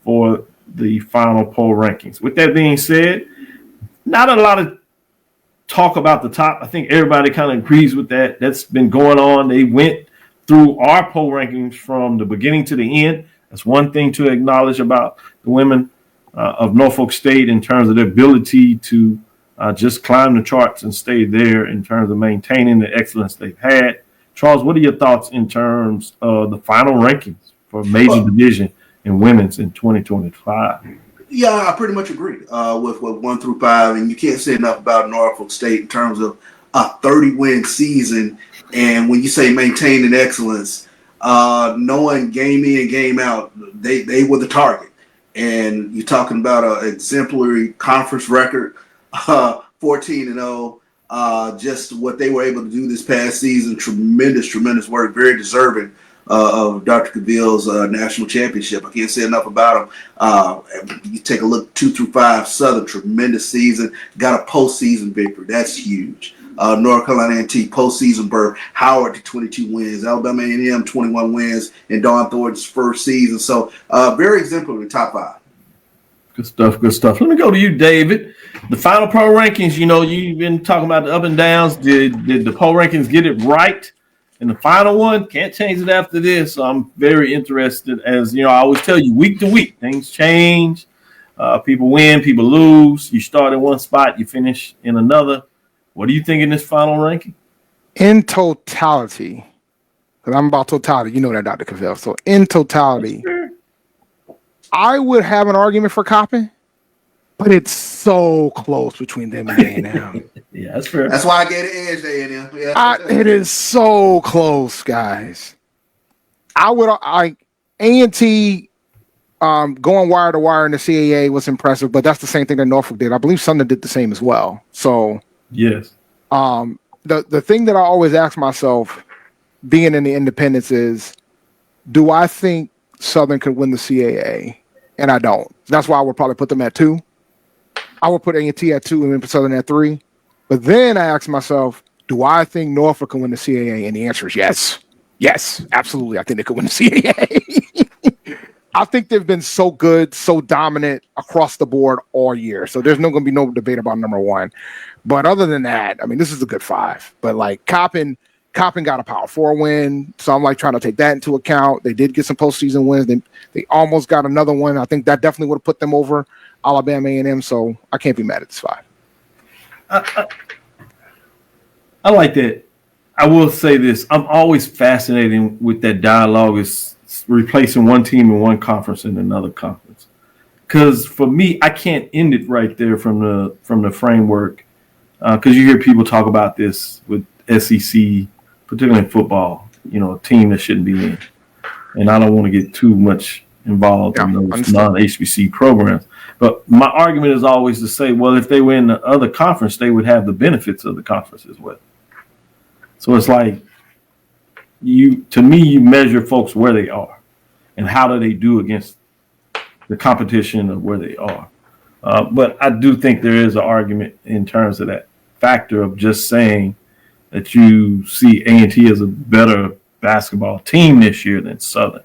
Speaker 2: for the final poll rankings. With that being said, not a lot of talk about the top. I think everybody kind of agrees with that. That's been going on. They went through our poll rankings from the beginning to the end. That's one thing to acknowledge about the women of Norfolk State in terms of their ability to just climb the charts and stay there in terms of maintaining the excellence they've had. Charles, what are your thoughts in terms of the final rankings for major division in women's in 2025?
Speaker 3: Yeah, I pretty much agree with 1 through 5. And you can't say enough about Norfolk State in terms of a 30-win season. And when you say maintaining excellence, knowing game in, game out, they were the target. And you're talking about an exemplary conference record, 14-0. Just what they were able to do this past season, tremendous work, very deserving of Dr. CAVIL'S national championship. I can't say enough about them. You take a look 2 through 5, Southern, tremendous season, got a postseason victory. That's huge. North Carolina A&T postseason berth, Howard to 22 wins, Alabama A&M 21 wins in Dawn Thornton's first season. So very exemplary, top 5.
Speaker 2: Good stuff. Let me go to you, David. The final poll rankings, you've been talking about the up and downs. Did the poll rankings get it right? And the final one, can't change it after this. So I'm very interested. As you know, I always tell you, week to week, things change. People win, people lose. You start in one spot, you finish in another. What do you think in this final ranking?
Speaker 4: In totality, because I'm about totality, you know that, Dr. Cavell. So in totality, I would have an argument for Coppin, but it's so close between them and A&M.
Speaker 2: Yeah, that's fair.
Speaker 3: That's why I gave the edge to A&M. Yeah.
Speaker 4: It is so close, guys. A&T going wire to wire in the CAA was impressive, but that's the same thing that Norfolk did. I believe Sonja did the same as well. So
Speaker 2: yes.
Speaker 4: The thing that I always ask myself, being in the independents, is, do I think Southern could win the CAA? And I don't. That's why I would probably put them at 2. I would put A&T at 2 and then put Southern at 3. But then I ask myself, do I think Norfolk can win the CAA? And the answer is yes. Yes, absolutely. I think they could win the CAA. I think they've been so good, so dominant across the board all year. So there's going to be no debate about number 1. But other than that, I mean, this is a good 5. But like Coppin got a Power 4 win, so I'm like trying to take that into account. They did get some postseason wins. They almost got another one. I think that definitely would have put them over Alabama A&M. So I can't be mad at this 5.
Speaker 2: I like that. I will say this: I'm always fascinated with that dialogue is replacing one team in one conference in another conference. Because for me, I can't end it right there from the framework. Because you hear people talk about this with SEC, particularly in football, you know, a team that shouldn't be in. And I don't want to get too much involved in those non-HBC programs. But my argument is always to say, well, if they were in the other conference, they would have the benefits of the conference as well. So it's like, you measure folks where they are and how do they do against the competition of where they are. But I do think there is an argument in terms of that factor of just saying that you see A&T as a better basketball team this year than Southern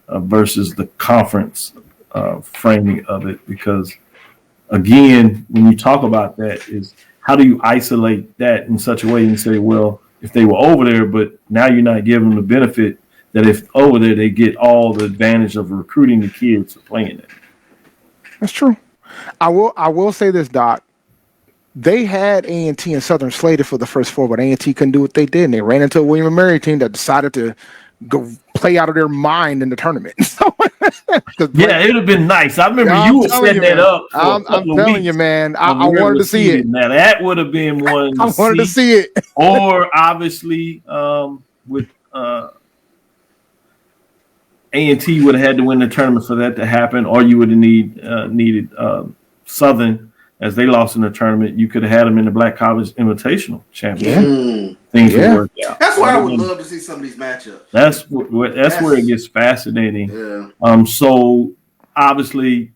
Speaker 2: versus the conference framing of it. Because, again, when you talk about that, is how do you isolate that in such a way and say, well, if they were over there, but now you're not giving them the benefit that if over there they get all the advantage of recruiting the kids playing it.
Speaker 4: That's true. I will say this, Doc. They had A&T and Southern slated for the first 4, but A&T couldn't do what they did, and they ran into a William & Mary team that decided to go play out of their mind in the tournament.
Speaker 2: Yeah, it would have been nice. I remember you were setting that up.
Speaker 4: I'm telling you, man. I wanted to see it.
Speaker 2: Now that would have been one.
Speaker 4: I wanted to see it.
Speaker 2: Or obviously, with A&T would have had to win the tournament for that to happen, or you would have needed Southern. As they lost in the tournament, you could have had them in the Black College Invitational Championship. Things would work out.
Speaker 3: That's why I would love to see some of these matchups.
Speaker 2: That's where it gets fascinating.
Speaker 3: Yeah.
Speaker 2: So obviously,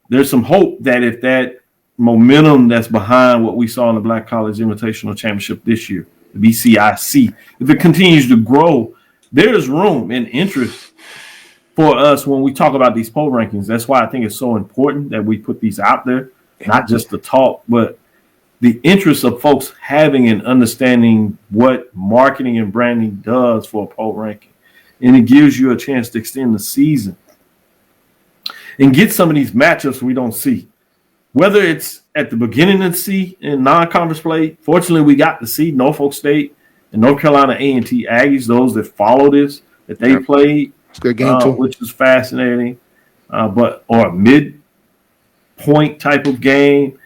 Speaker 2: there's some hope that if that momentum that's behind what we saw in the Black College Invitational Championship this year, the BCIC, if it continues to grow, there's room and interest for us when we talk about these poll rankings. That's why I think it's so important that we put these out there. Not just the talk, but the interest of folks having and understanding what marketing and branding does for a poll ranking. And it gives you a chance to extend the season and get some of these matchups we don't see. Whether it's at the beginning of the season in non-conference play, fortunately we got to see Norfolk State and North Carolina A&T Aggies, those that follow this, that they played,
Speaker 4: it's a good game too.
Speaker 2: Which was fascinating. Or a mid-point type of game.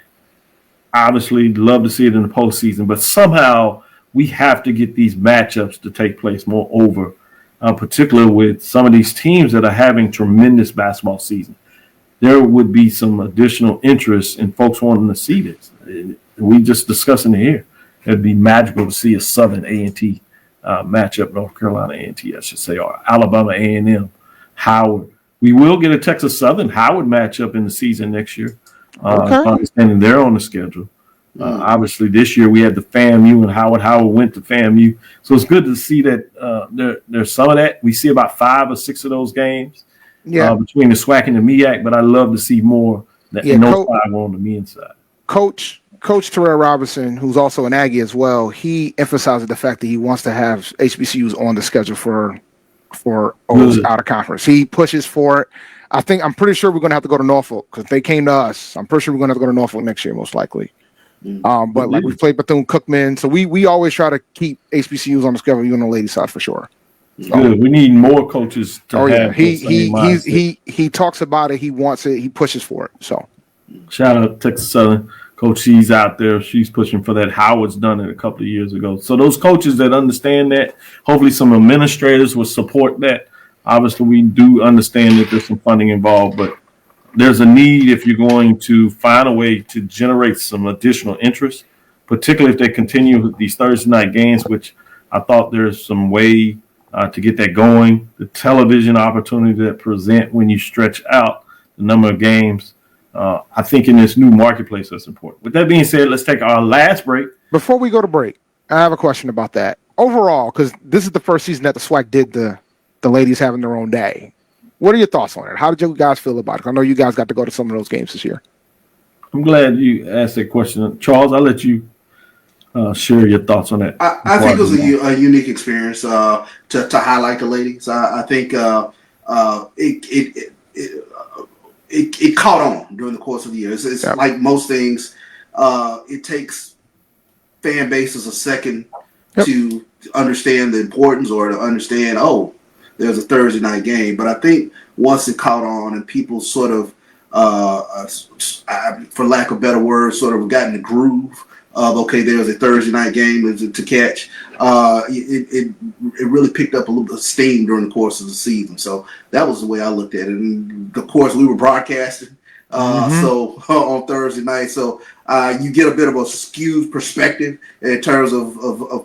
Speaker 2: Obviously, love to see it in the postseason, but somehow we have to get these matchups to take place more over, particularly with some of these teams that are having tremendous basketball season. There would be some additional interest in folks wanting to see this. We just discussing it here. It'd be magical to see a Southern A&T matchup, North Carolina A&T, I should say, or Alabama A&M, Howard. We will get a Texas Southern Howard matchup in the season next year. Understanding they're on the schedule. Obviously, this year we had the FAMU and Howard. Howard went to FAMU. So it's good to see that there's some of that. We see about 5 or 6 of those games between the SWAC and the MEAC, but I love to see more that no 5 on the men's side.
Speaker 4: Coach Coach Terrell Robinson, who's also an Aggie as well, he emphasizes the fact that he wants to have HBCUs on the schedule for out of conference. He pushes for it. I'm pretty sure we're going to have to go to Norfolk because they came to us. I'm pretty sure we're going to have to go to Norfolk next year, most likely. But like we played Bethune-Cookman, so we always try to keep HBCUs on the schedule, even on the ladies' side for sure. So,
Speaker 2: good. We need more coaches to have.
Speaker 4: He talks about it. He wants it. He pushes for it. So,
Speaker 2: shout out to Texas Southern. Coach, she's out there. She's pushing for that. Howard's done it a couple of years ago. So those coaches that understand that, hopefully some administrators will support that. Obviously, we do understand that there's some funding involved, but there's a need if you're going to find a way to generate some additional interest, particularly if they continue with these Thursday night games, which I thought there's some way to get that going. The television opportunity that present when you stretch out the number of games. I think in this new marketplace, that's important. With that being said, let's take our last break.
Speaker 4: Before we go to break, I have a question about that. Overall, because this is the first season that the SWAC did the ladies having their own day. What are your thoughts on it? How did you guys feel about it? I know you guys got to go to some of those games this year.
Speaker 2: I'm glad you asked that question. Charles, I'll let you share your thoughts on that.
Speaker 3: I think it was a unique experience to highlight the ladies. I think it caught on during the course of the year. It's like most things. It takes fan bases a second to understand the importance or to understand, there's a Thursday night game. But I think once it caught on and people sort of, for lack of better words, sort of got in the groove of, okay, there's a Thursday night game to catch, it really picked up a little bit of steam during the course of the season. So that was the way I looked at it. And of course, we were broadcasting so on Thursday night. So you get a bit of a skewed perspective in terms of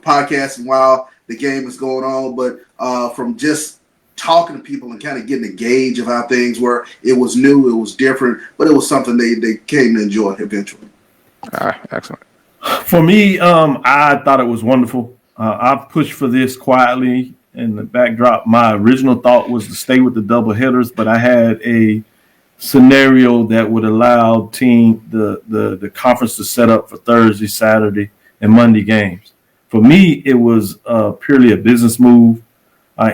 Speaker 3: podcasting while the game is going on. But from just talking to people and kind of getting a gauge of how things were, it was new, it was different, but it was something they came to enjoy eventually.
Speaker 4: Excellent.
Speaker 2: For me, I thought it was wonderful. I've pushed for this quietly in the backdrop. My original thought was to stay with the double headers, but I had a scenario that would allow the conference to set up for Thursday, Saturday, and Monday games. For me, it was purely a business move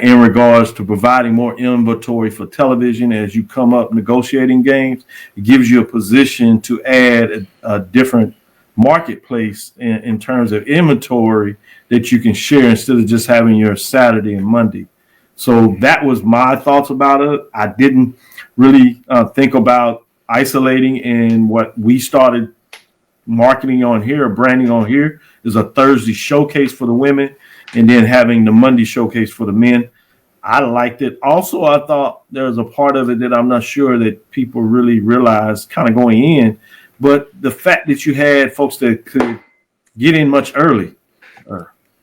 Speaker 2: in regards to providing more inventory for television as you come up negotiating games. It gives you a position to add a different marketplace in terms of inventory that you can share instead of just having your Saturday and Monday. So that was my thoughts about it. I didn't really think about isolating, and what we started marketing on here, branding on here, is a Thursday showcase for the women and then having the Monday showcase for the men. I liked it. Also, I thought there was a part of it that I'm not sure that people really realized kind of going in, but the fact that you had folks that could get in much early,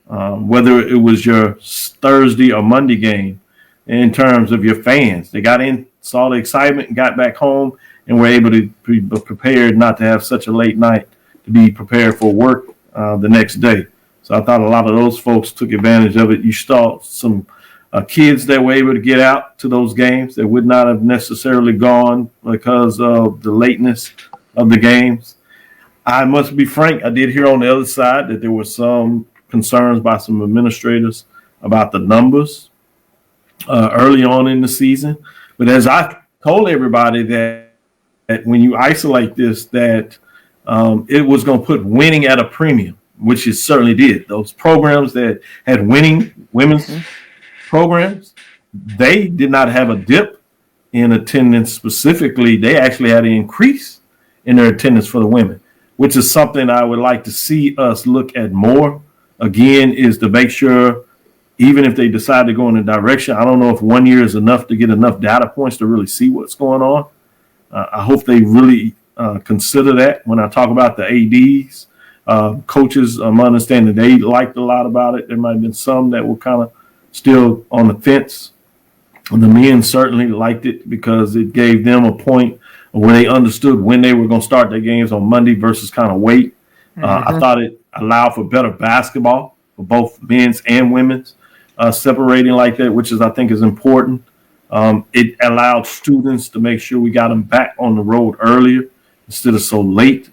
Speaker 2: whether it was your Thursday or Monday game, in terms of your fans, they got in, saw the excitement, and got back home, and were able to be prepared not to have such a late night, to be prepared for work the next day. So I thought a lot of those folks took advantage of it. You saw some kids that were able to get out to those games that would not have necessarily gone because of the lateness of the games. I must be frank, I did hear on the other side that there were some concerns by some administrators about the numbers early on in the season. But as I told everybody that when you isolate this, that it was going to put winning at a premium, which it certainly did. Those programs that had winning women's programs, they did not have a dip in attendance specifically. They actually had an increase in their attendance for the women, which is something I would like to see us look at more. Again, is to make sure, even if they decide to go in a direction, I don't know if 1 year is enough to get enough data points to really see what's going on. I hope they really consider that when I talk about the ADs. Coaches, I'm understanding they liked a lot about it. There might have been some that were kind of still on the fence. The men certainly liked it because it gave them a point where they understood when they were going to start their games on Monday versus kind of wait. I thought it allowed for better basketball for both men's and women's, separating like that, which I think is important. It allowed students to make sure we got them back on the road earlier instead of so late,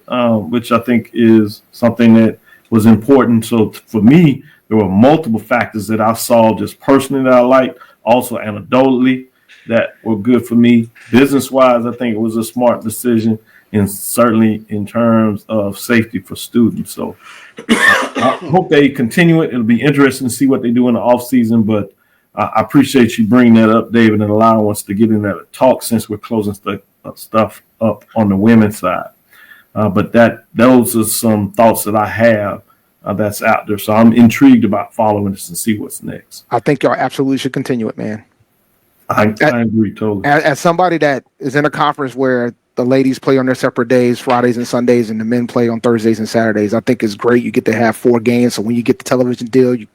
Speaker 2: which I think is something that was important. So for me, there were multiple factors that I saw just personally that I liked, also anecdotally that were good for me. Business-wise, I think it was a smart decision, and certainly in terms of safety for students. So I hope they continue it. It'll be interesting to see what they do in the offseason, but I appreciate you bringing that up, David, and allowing us to get in that talk since we're closing stuff up on the women's side. But those are some thoughts that I have that's out there. So I'm intrigued about following this and see what's next.
Speaker 4: I think y'all absolutely should continue it, man.
Speaker 2: I agree totally.
Speaker 4: As somebody that is in a conference where the ladies play on their separate days, Fridays and Sundays, and the men play on Thursdays and Saturdays, I think it's great. You get to have 4 games. So when you get the television deal, you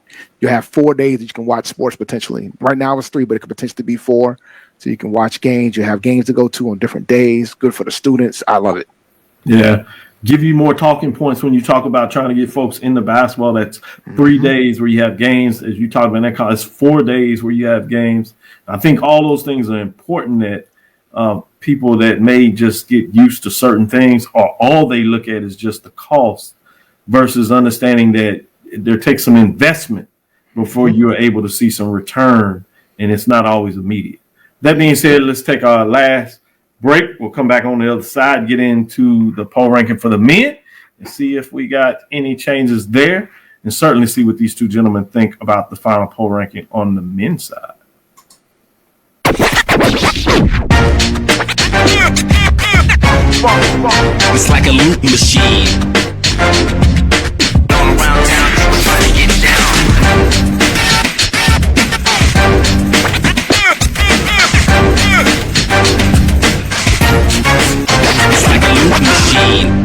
Speaker 4: have 4 days that you can watch sports potentially. Right now it's 3, but it could potentially be 4. So you can watch games. You have games to go to on different days. Good for the students. I love it.
Speaker 2: Yeah. Give you more talking points when you talk about trying to get folks into basketball. That's 3 days where you have games. As you talk about that, it's 4 days where you have games. I think all those things are important that people that may just get used to certain things, or all they look at is just the cost, versus understanding that there takes some investment before you're able to see some return, and it's not always immediate. That being said, let's take our last break. We'll come back on the other side, get into the poll ranking for the men, and see if we got any changes there, and certainly see what these two gentlemen think about the final poll ranking on the men's side.
Speaker 10: It's like a loop machine. Going around town, people trying to get down. It's like a loop machine.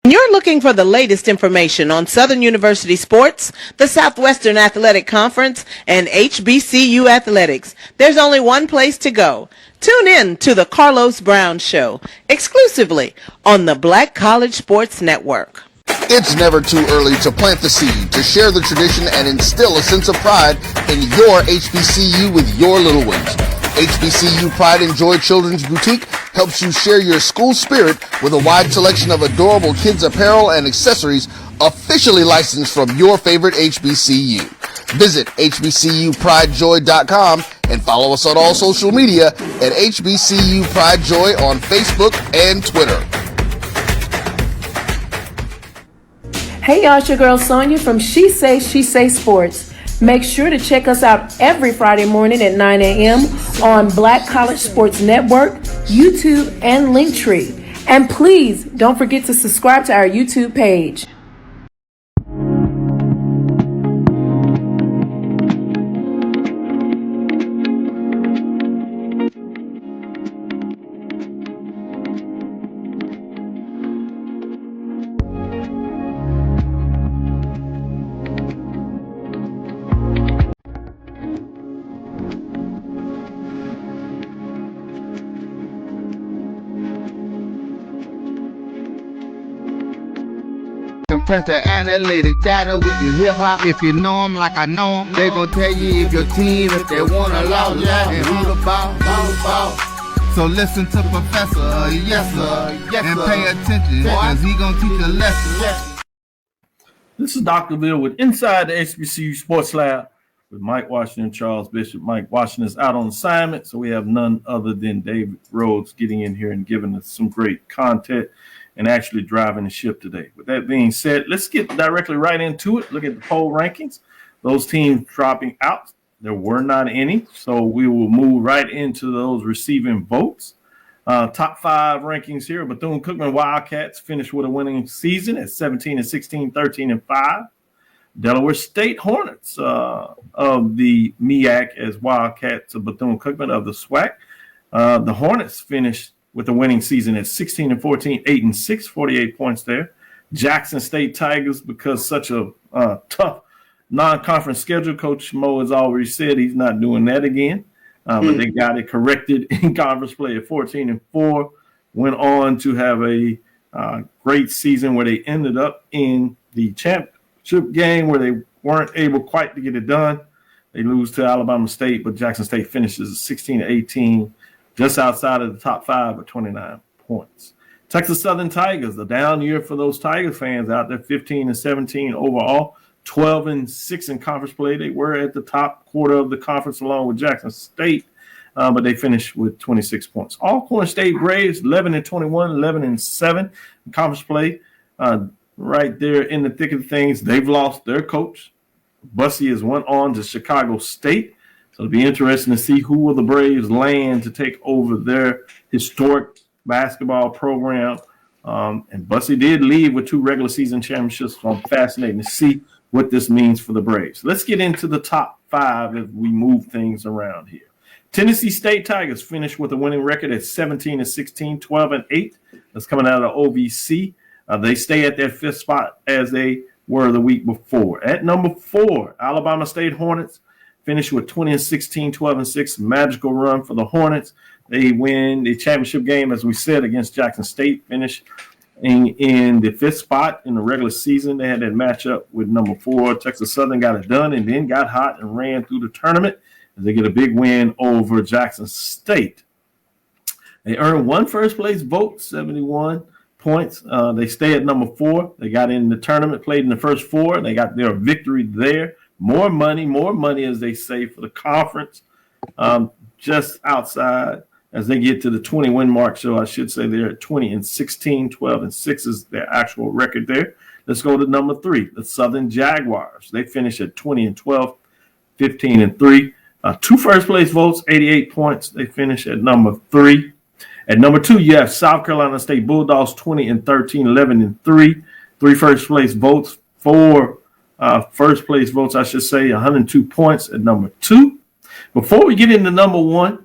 Speaker 14: You're looking for the latest information on Southern University sports, the Southwestern Athletic Conference, and HBCU athletics. There's only one place to go. Tune in to the Carlos Brown Show, exclusively on the Black College Sports Network.
Speaker 13: It's never too early to plant the seed, to share the tradition, and instill a sense of pride in your HBCU with your little ones. HBCU Pride and Joy Children's Boutique helps you share your school spirit with a wide selection of adorable kids apparel and accessories officially licensed from your favorite HBCU. Visit hbcupridejoy.com and follow us on all social media at HBCU Pride Joy on Facebook and Twitter.
Speaker 12: Hey y'all, it's your girl Sonja from She Say Sports. Make sure to check us out every Friday morning at 9 a.m. on Black College Sports Network, YouTube, and Linktree. And please don't forget to subscribe to our YouTube page.
Speaker 1: Compress the analytic data with your hip hop. If you know them like I know them, they gon' tell you if your team, if they wanna lose, and who the ball. So listen to Professor, yes sir, and pay attention, cause he gon' teach a lesson.
Speaker 2: This is Dr. Bill with Inside the HBCU Sports Lab with Mike Washington and Charles Bishop. Mike Washington is out on assignment, so we have none other than David Rhodes getting in here and giving us some great content and actually driving the ship today. With that being said, let's get directly right into it. Look at the poll rankings. Those teams dropping out, there were not any, so we will move right into those receiving votes. Top 5 rankings here. Bethune-Cookman Wildcats finished with a winning season at 17-16, 13-5. Delaware State Hornets of the MEAC as Wildcats of Bethune-Cookman of the SWAC. The Hornets finished with a winning season at 16-14, 8-6, 48 points there. Jackson State Tigers, because such a tough non-conference schedule, Coach Mo has already said he's not doing that again. But they got it corrected in conference play at 14-4. Went on to have a great season where they ended up in the championship game where they weren't able quite to get it done. They lose to Alabama State, but Jackson State finishes 16-18, just outside of the top 5 with 29 points. Texas Southern Tigers, a down year for those Tigers fans out there, 15-17 overall, 12-6 in conference play. They were at the top quarter of the conference along with Jackson State, but they finished with 26 points. Alcorn State Braves, 11-21, 11-7 in conference play. Right there in the thick of things, they've lost their coach. Bussey has went on to Chicago State. So it'll be interesting to see who will the Braves land to take over their historic basketball program. And Bussey did leave with 2 regular season championships. So I'm fascinated to see what this means for the Braves. Let's get into the top 5 as we move things around here. Tennessee State Tigers finished with a winning record at 17-16, 12-8. That's coming out of OVC. They stay at their 5th spot as they were the week before. At number 4, Alabama State Hornets finished with 20-16, 12-6. Magical run for the Hornets. They win the championship game, as we said, against Jackson State, finished in the 5th spot in the regular season. They had that matchup with number 4. Texas Southern got it done and then got hot and ran through the tournament as they get a big win over Jackson State. They earned 1 first-place vote, 71 points. They stay at number 4. They got in the tournament, played in the first 4. They got their victory there. More money, as they say, for the conference. Just outside as they get to the 20-win mark. So I should say they're at 20-16, 12-6 is their actual record there. Let's go to number 3, the Southern Jaguars. They finish at 20-12, 15-3. 2 first-place votes, 88 points. They finish at number 3. At number 2, you have South Carolina State Bulldogs, 20-13, 11-3. 3 first-place votes, 4 first-place votes, I should say, 102 points at number 2. Before we get into number 1,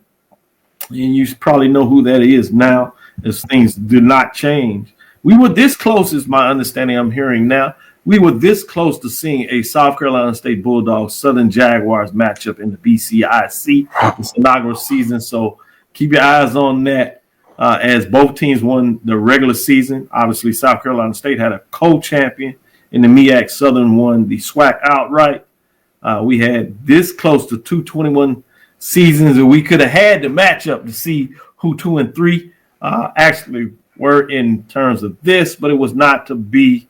Speaker 2: and you probably know who that is now, as things do not change. We were this close, is my understanding I'm hearing now. We were this close to seeing a South Carolina State Bulldogs Southern Jaguars matchup in the BCIC this inaugural season. So keep your eyes on that. As both teams won the regular season. Obviously, South Carolina State had a co-champion in the MEAC. Southern won the SWAC outright. We had this close to 221 seasons, and we could have had the matchup to see who 2 and 3 actually were in terms of this, but it was not to be.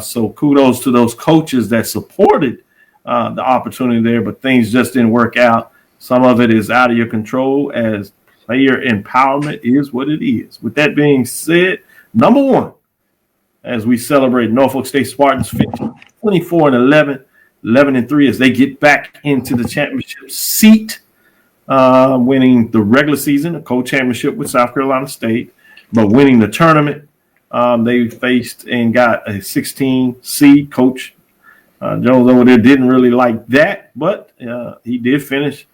Speaker 2: So kudos to those coaches that supported the opportunity there, but things just didn't work out. Some of it is out of your control, as player empowerment is what it is. With that being said, number 1, as we celebrate Norfolk State Spartans 24-11, 11-3 as they get back into the championship seat, winning the regular season, a co-championship with South Carolina State, but winning the tournament. They faced and got a 16 seed. Coach Jones over there didn't really like that, but he did finish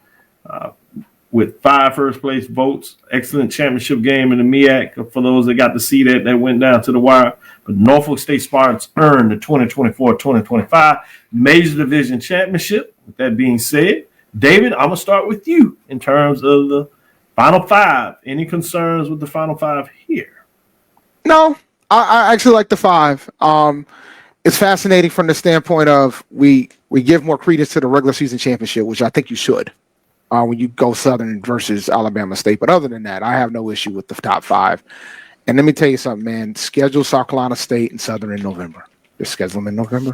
Speaker 2: with 5 first-place votes. Excellent championship game in the MEAC for those that got to see that. That went down to the wire. But Norfolk State Spartans earned the 2024-2025 Major Division Championship. With that being said, David, I'm going to start with you in terms of the Final 5. Any concerns with the Final 5 here?
Speaker 4: No, I actually like the 5. It's fascinating from the standpoint of we give more credence to the regular season championship, which I think you should. When you go Southern versus Alabama State. But other than that, I have no issue with the top 5. And let me tell you something, man. Schedule South Carolina State and Southern in November. Just schedule them in November.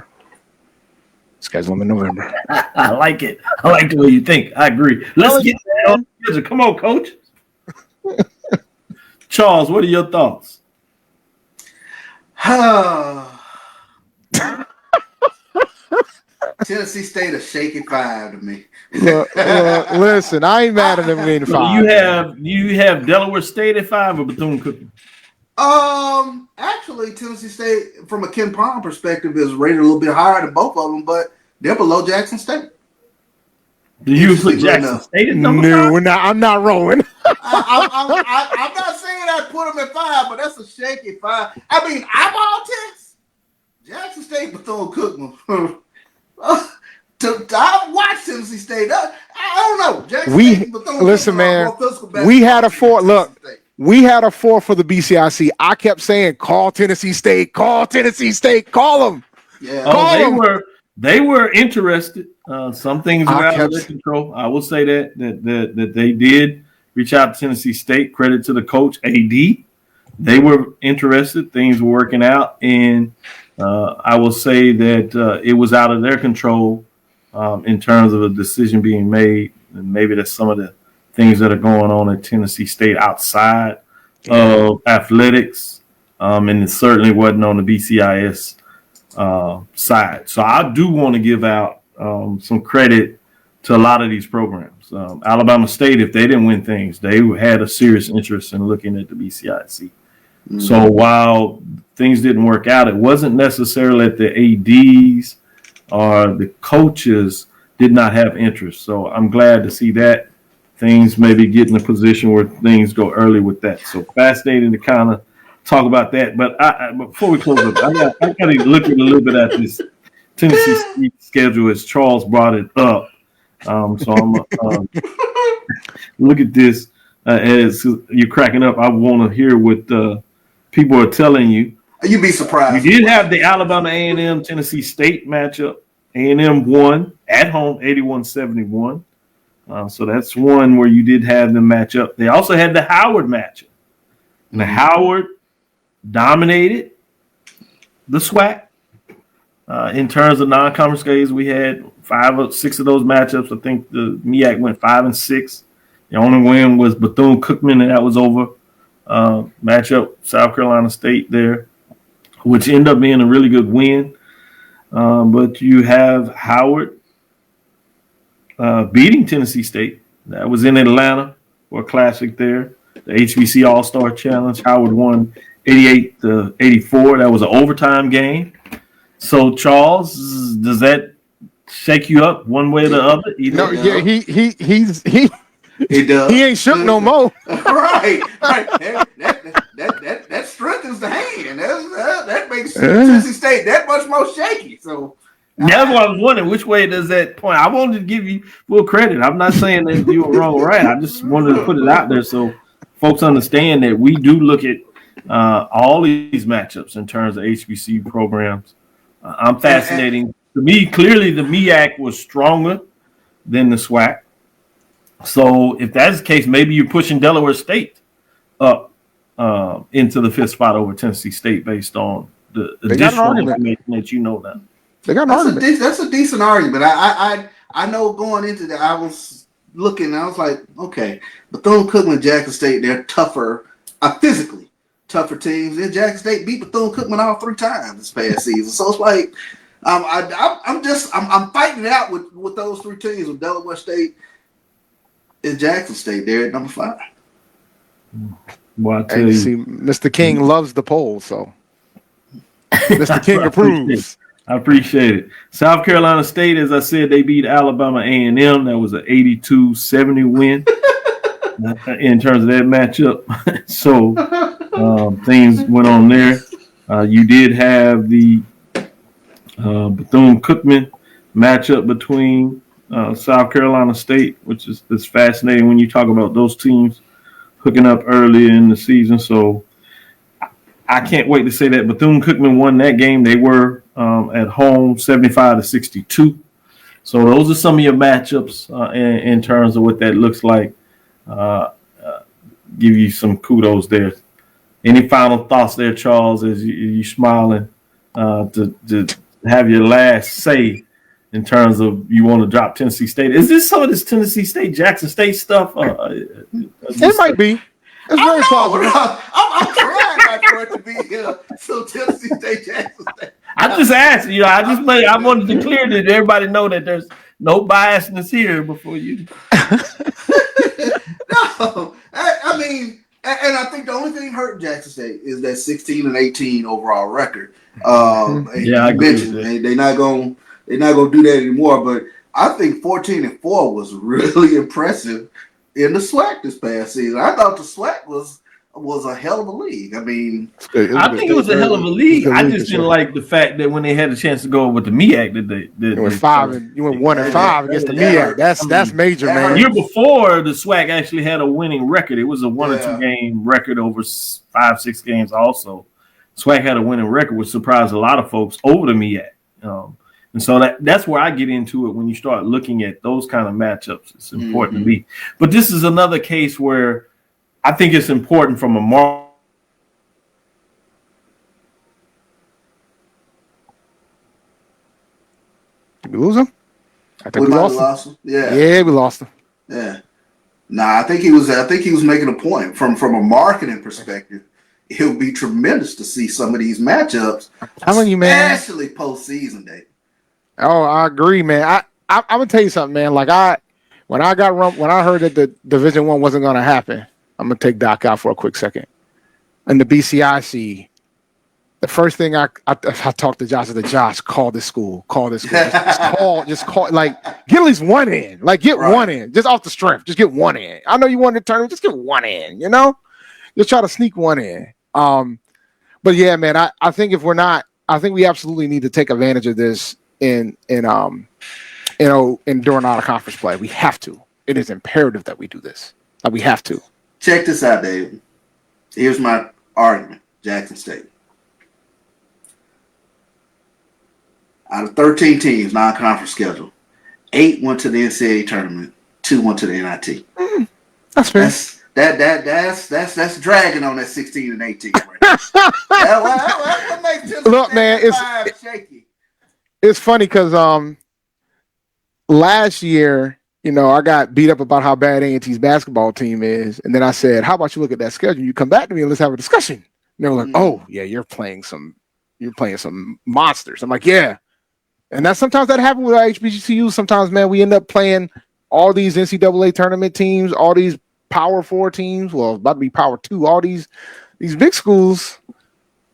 Speaker 2: I like it. I like the way you think. I agree. Let's get that. Come on, Coach. Charles, what are your thoughts?
Speaker 3: Tennessee State a shaky 5 to me.
Speaker 4: Listen, I ain't mad at them being 5.
Speaker 2: You have Delaware State at 5 or Bethune-Cookman?
Speaker 3: Actually, Tennessee State, from a Ken Palm perspective, is rated a little bit higher than both of them, but they're below Jackson State.
Speaker 2: Do you put Jackson State in number 5?
Speaker 4: No, I'm not rolling.
Speaker 3: I'm not saying I put them at 5, but that's a shaky 5. I mean, eyeball test. Jackson State, Bethune-Cookman. I watched Tennessee State. I don't know. Jackson State,
Speaker 4: listen, man. We had a 4. Look, we had a 4 for the BCIC. I kept saying, call Tennessee State, call them.
Speaker 3: Yeah,
Speaker 2: They were interested. Some things are out of their control. I will say that they did reach out to Tennessee State. Credit to the coach, AD. They were interested. Things were working out, and I will say that it was out of their control in terms of a decision being made. And maybe that's some of the things that are going on at Tennessee State outside of athletics, and it certainly wasn't on the BCIS side. So I do want to give out some credit to a lot of these programs. Alabama State, if they didn't win things, they had a serious interest in looking at the BCIC. Mm-hmm. So while things didn't work out, it wasn't necessarily that the ADs or the coaches did not have interest. So I'm glad to see that things maybe get in a position where things go early with that. So fascinating to kind of talk about that. But before we close up, I got to look a little bit at this Tennessee schedule as Charles brought it up. So I'm look at this as you're cracking up. I want to hear what people are telling you.
Speaker 3: You'd be surprised.
Speaker 2: You did have the Alabama A&M Tennessee State matchup. A&M won at home 81-71. So that's one where you did have them match up. They also had the Howard matchup. And the Howard dominated the SWAC. In terms of non-conference games, we had 5 or 6 of those matchups. I think the MEAC went 5-6. The only win was Bethune-Cookman, and that was over. Matchup, South Carolina State there, which ended up being a really good win. But you have Howard beating Tennessee State. That was in Atlanta for a classic there. The HBC All-Star Challenge. Howard won 88-84. That was an overtime game. So, Charles, does that shake you up one way or the other?
Speaker 4: No, yeah,
Speaker 3: he does.
Speaker 4: He ain't shook no more.
Speaker 3: Right. That strengthens the hand. That makes Tennessee State that much more shaky. So
Speaker 2: that's what I was wondering. Which way does that point? I wanted to give you full credit. I'm not saying that you were wrong or right. I just wanted to put it out there so folks understand that we do look at all these matchups in terms of HBCU programs. I'm fascinating. To me, clearly the MEAC was stronger than the SWAC. So if that's the case, maybe you're pushing Delaware State up into the 5th spot over Tennessee State based on the additional information that you know now.
Speaker 4: They got an argument.
Speaker 3: That's a decent argument. I know going into that, I was looking, and I was like, okay, Bethune-Cookman, Jackson State, they're tougher, physically tougher teams. And Jackson State beat Bethune-Cookman all 3 times this past season. So it's like I'm fighting it out with those 3 teams, with Delaware State and Jackson State. They're at number 5.
Speaker 2: Well, I tell you,
Speaker 4: see, Mr. King loves the poll, so Mr. King approves.
Speaker 2: I appreciate it. South Carolina State, as I said, they beat Alabama A&M. That was an 82-70 win in terms of that matchup. So things went on there. You did have the Bethune-Cookman matchup between South Carolina State, which is fascinating when you talk about those teams hooking up early in the season. So I can't wait to say that Bethune-Cookman won that game. They were at home 75-62. So those are some of your matchups in terms of what that looks like. Give you some kudos there. Any final thoughts there, Charles, as you smiling to have your last say in terms of you want to drop Tennessee State? Is this some of this Tennessee State, Jackson State stuff?
Speaker 4: It might be. It's very possible.
Speaker 3: I'm trying not for it to be so Tennessee State, Jackson State.
Speaker 2: I just asked, I wanted to clear that everybody know that there's no biasness here before you.
Speaker 3: No, I mean, and I think the only thing hurting Jackson State is that 16-18 overall record.
Speaker 2: Yeah, I mentioned
Speaker 3: they're not gonna do that anymore. But I think 14-4 was really impressive in the SWAC this past season. I thought the SWAC was a hell of a league. I mean,
Speaker 2: I think it was a hell of a league. I just didn't like the fact that when they had a chance to go with the MEAC, that
Speaker 4: you went 1-5 against the MEAC. That's major, man.
Speaker 2: The year before, the SWAC actually had a winning record. It was a 1 or 2 game record over 5-6 games. Also, SWAC had a winning record, which surprised a lot of folks over the MEAC. And so that's where I get into it when you start looking at those kind of matchups. It's important to me. But this is another case where I think it's important from a market.
Speaker 4: Did we lose him? I think we lost him.
Speaker 3: Yeah,
Speaker 4: we lost him.
Speaker 3: Yeah. Nah, I think he was making a point from a marketing perspective. It would be tremendous to see some of these matchups, especially postseason day.
Speaker 4: Oh, I agree, man. I'm gonna tell you something, man. Like when I heard that the Division I wasn't gonna happen, I'm gonna take Doc out for a quick second. In the BCIC, the first thing I talked to Josh. I said, Josh, call this school. Just call. Like, get at least one in. Like, get one in. Just off the strength. Just get one in. I know you want to turn. Just get one in. You know, just try to sneak one in. But yeah, man, I think if we're not, I think we absolutely need to take advantage of this in during out of conference play. We have to. It is imperative that we do this. Like, we have to.
Speaker 3: Check this out, David. Here's my argument. Jackson State. Out of 13 teams, non-conference schedule, 8 went to the NCAA tournament, 2 went to the NIT.
Speaker 4: That's fair.
Speaker 3: That's dragging on that 16 and 18. What makes
Speaker 4: Look, man,
Speaker 3: shaky?
Speaker 4: It's funny because last year, you know, I got beat up about how bad A&T's basketball team is, and then I said, "How about you look at that schedule? You come back to me and let's have a discussion." And they were like, "Oh, yeah, you're playing some monsters." I'm like, "Yeah." And sometimes that happens with our HBCU. Sometimes, man, we end up playing all these NCAA tournament teams, all these Power 4 teams. Well, about to be Power 2. All these big schools,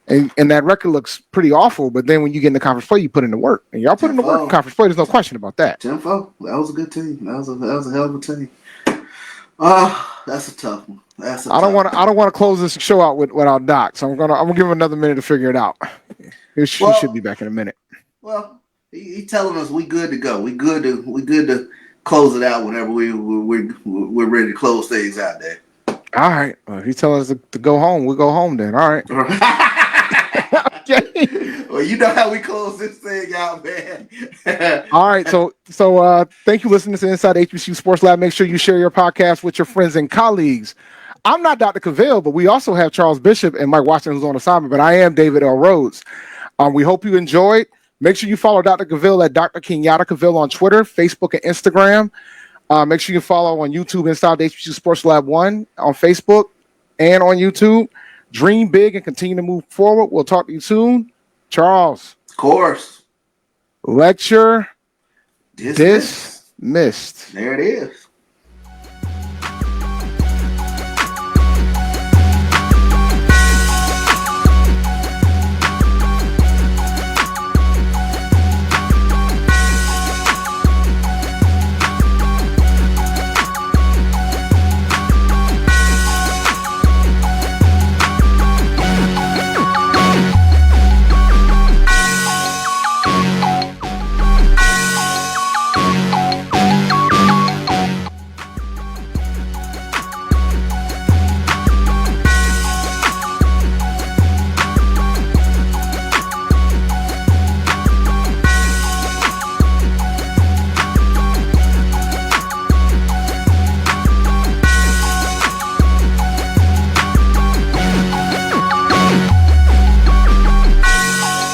Speaker 4: and that record looks pretty awful. But then when you get into conference play, you put in the work, and y'all put in the work in conference play. There's no question about that.
Speaker 3: 10-4. That was a good team. That was a hell of a team. That's a tough one. I don't
Speaker 4: want to close this show out without Doc. So I'm gonna give him another minute to figure it out. He should be back in a minute.
Speaker 3: Well. He telling us we good to go. We good to close it out whenever we're ready to close things out there.
Speaker 4: All right. Well, if he's telling us to go home, we'll go home then. All right.
Speaker 3: Okay. Well, you know how we close this thing out, man.
Speaker 4: All right. So thank you for listening to Inside HBCU Sports Lab. Make sure you share your podcast with your friends and colleagues. I'm not Dr. Cavil, but we also have Charles Bishop and Mike Watson who's on assignment, but I am David L. Rhodes. We hope you enjoyed. Make sure you follow Dr. Cavil at Dr. Kenyatta Cavil on Twitter, Facebook, and Instagram. Make sure you follow on YouTube Inside the HBCU Sports Lab 1 on Facebook and on YouTube. Dream big and continue to move forward. We'll talk to you soon. Charles.
Speaker 3: Of course.
Speaker 4: Lecture dismissed.
Speaker 3: There it is.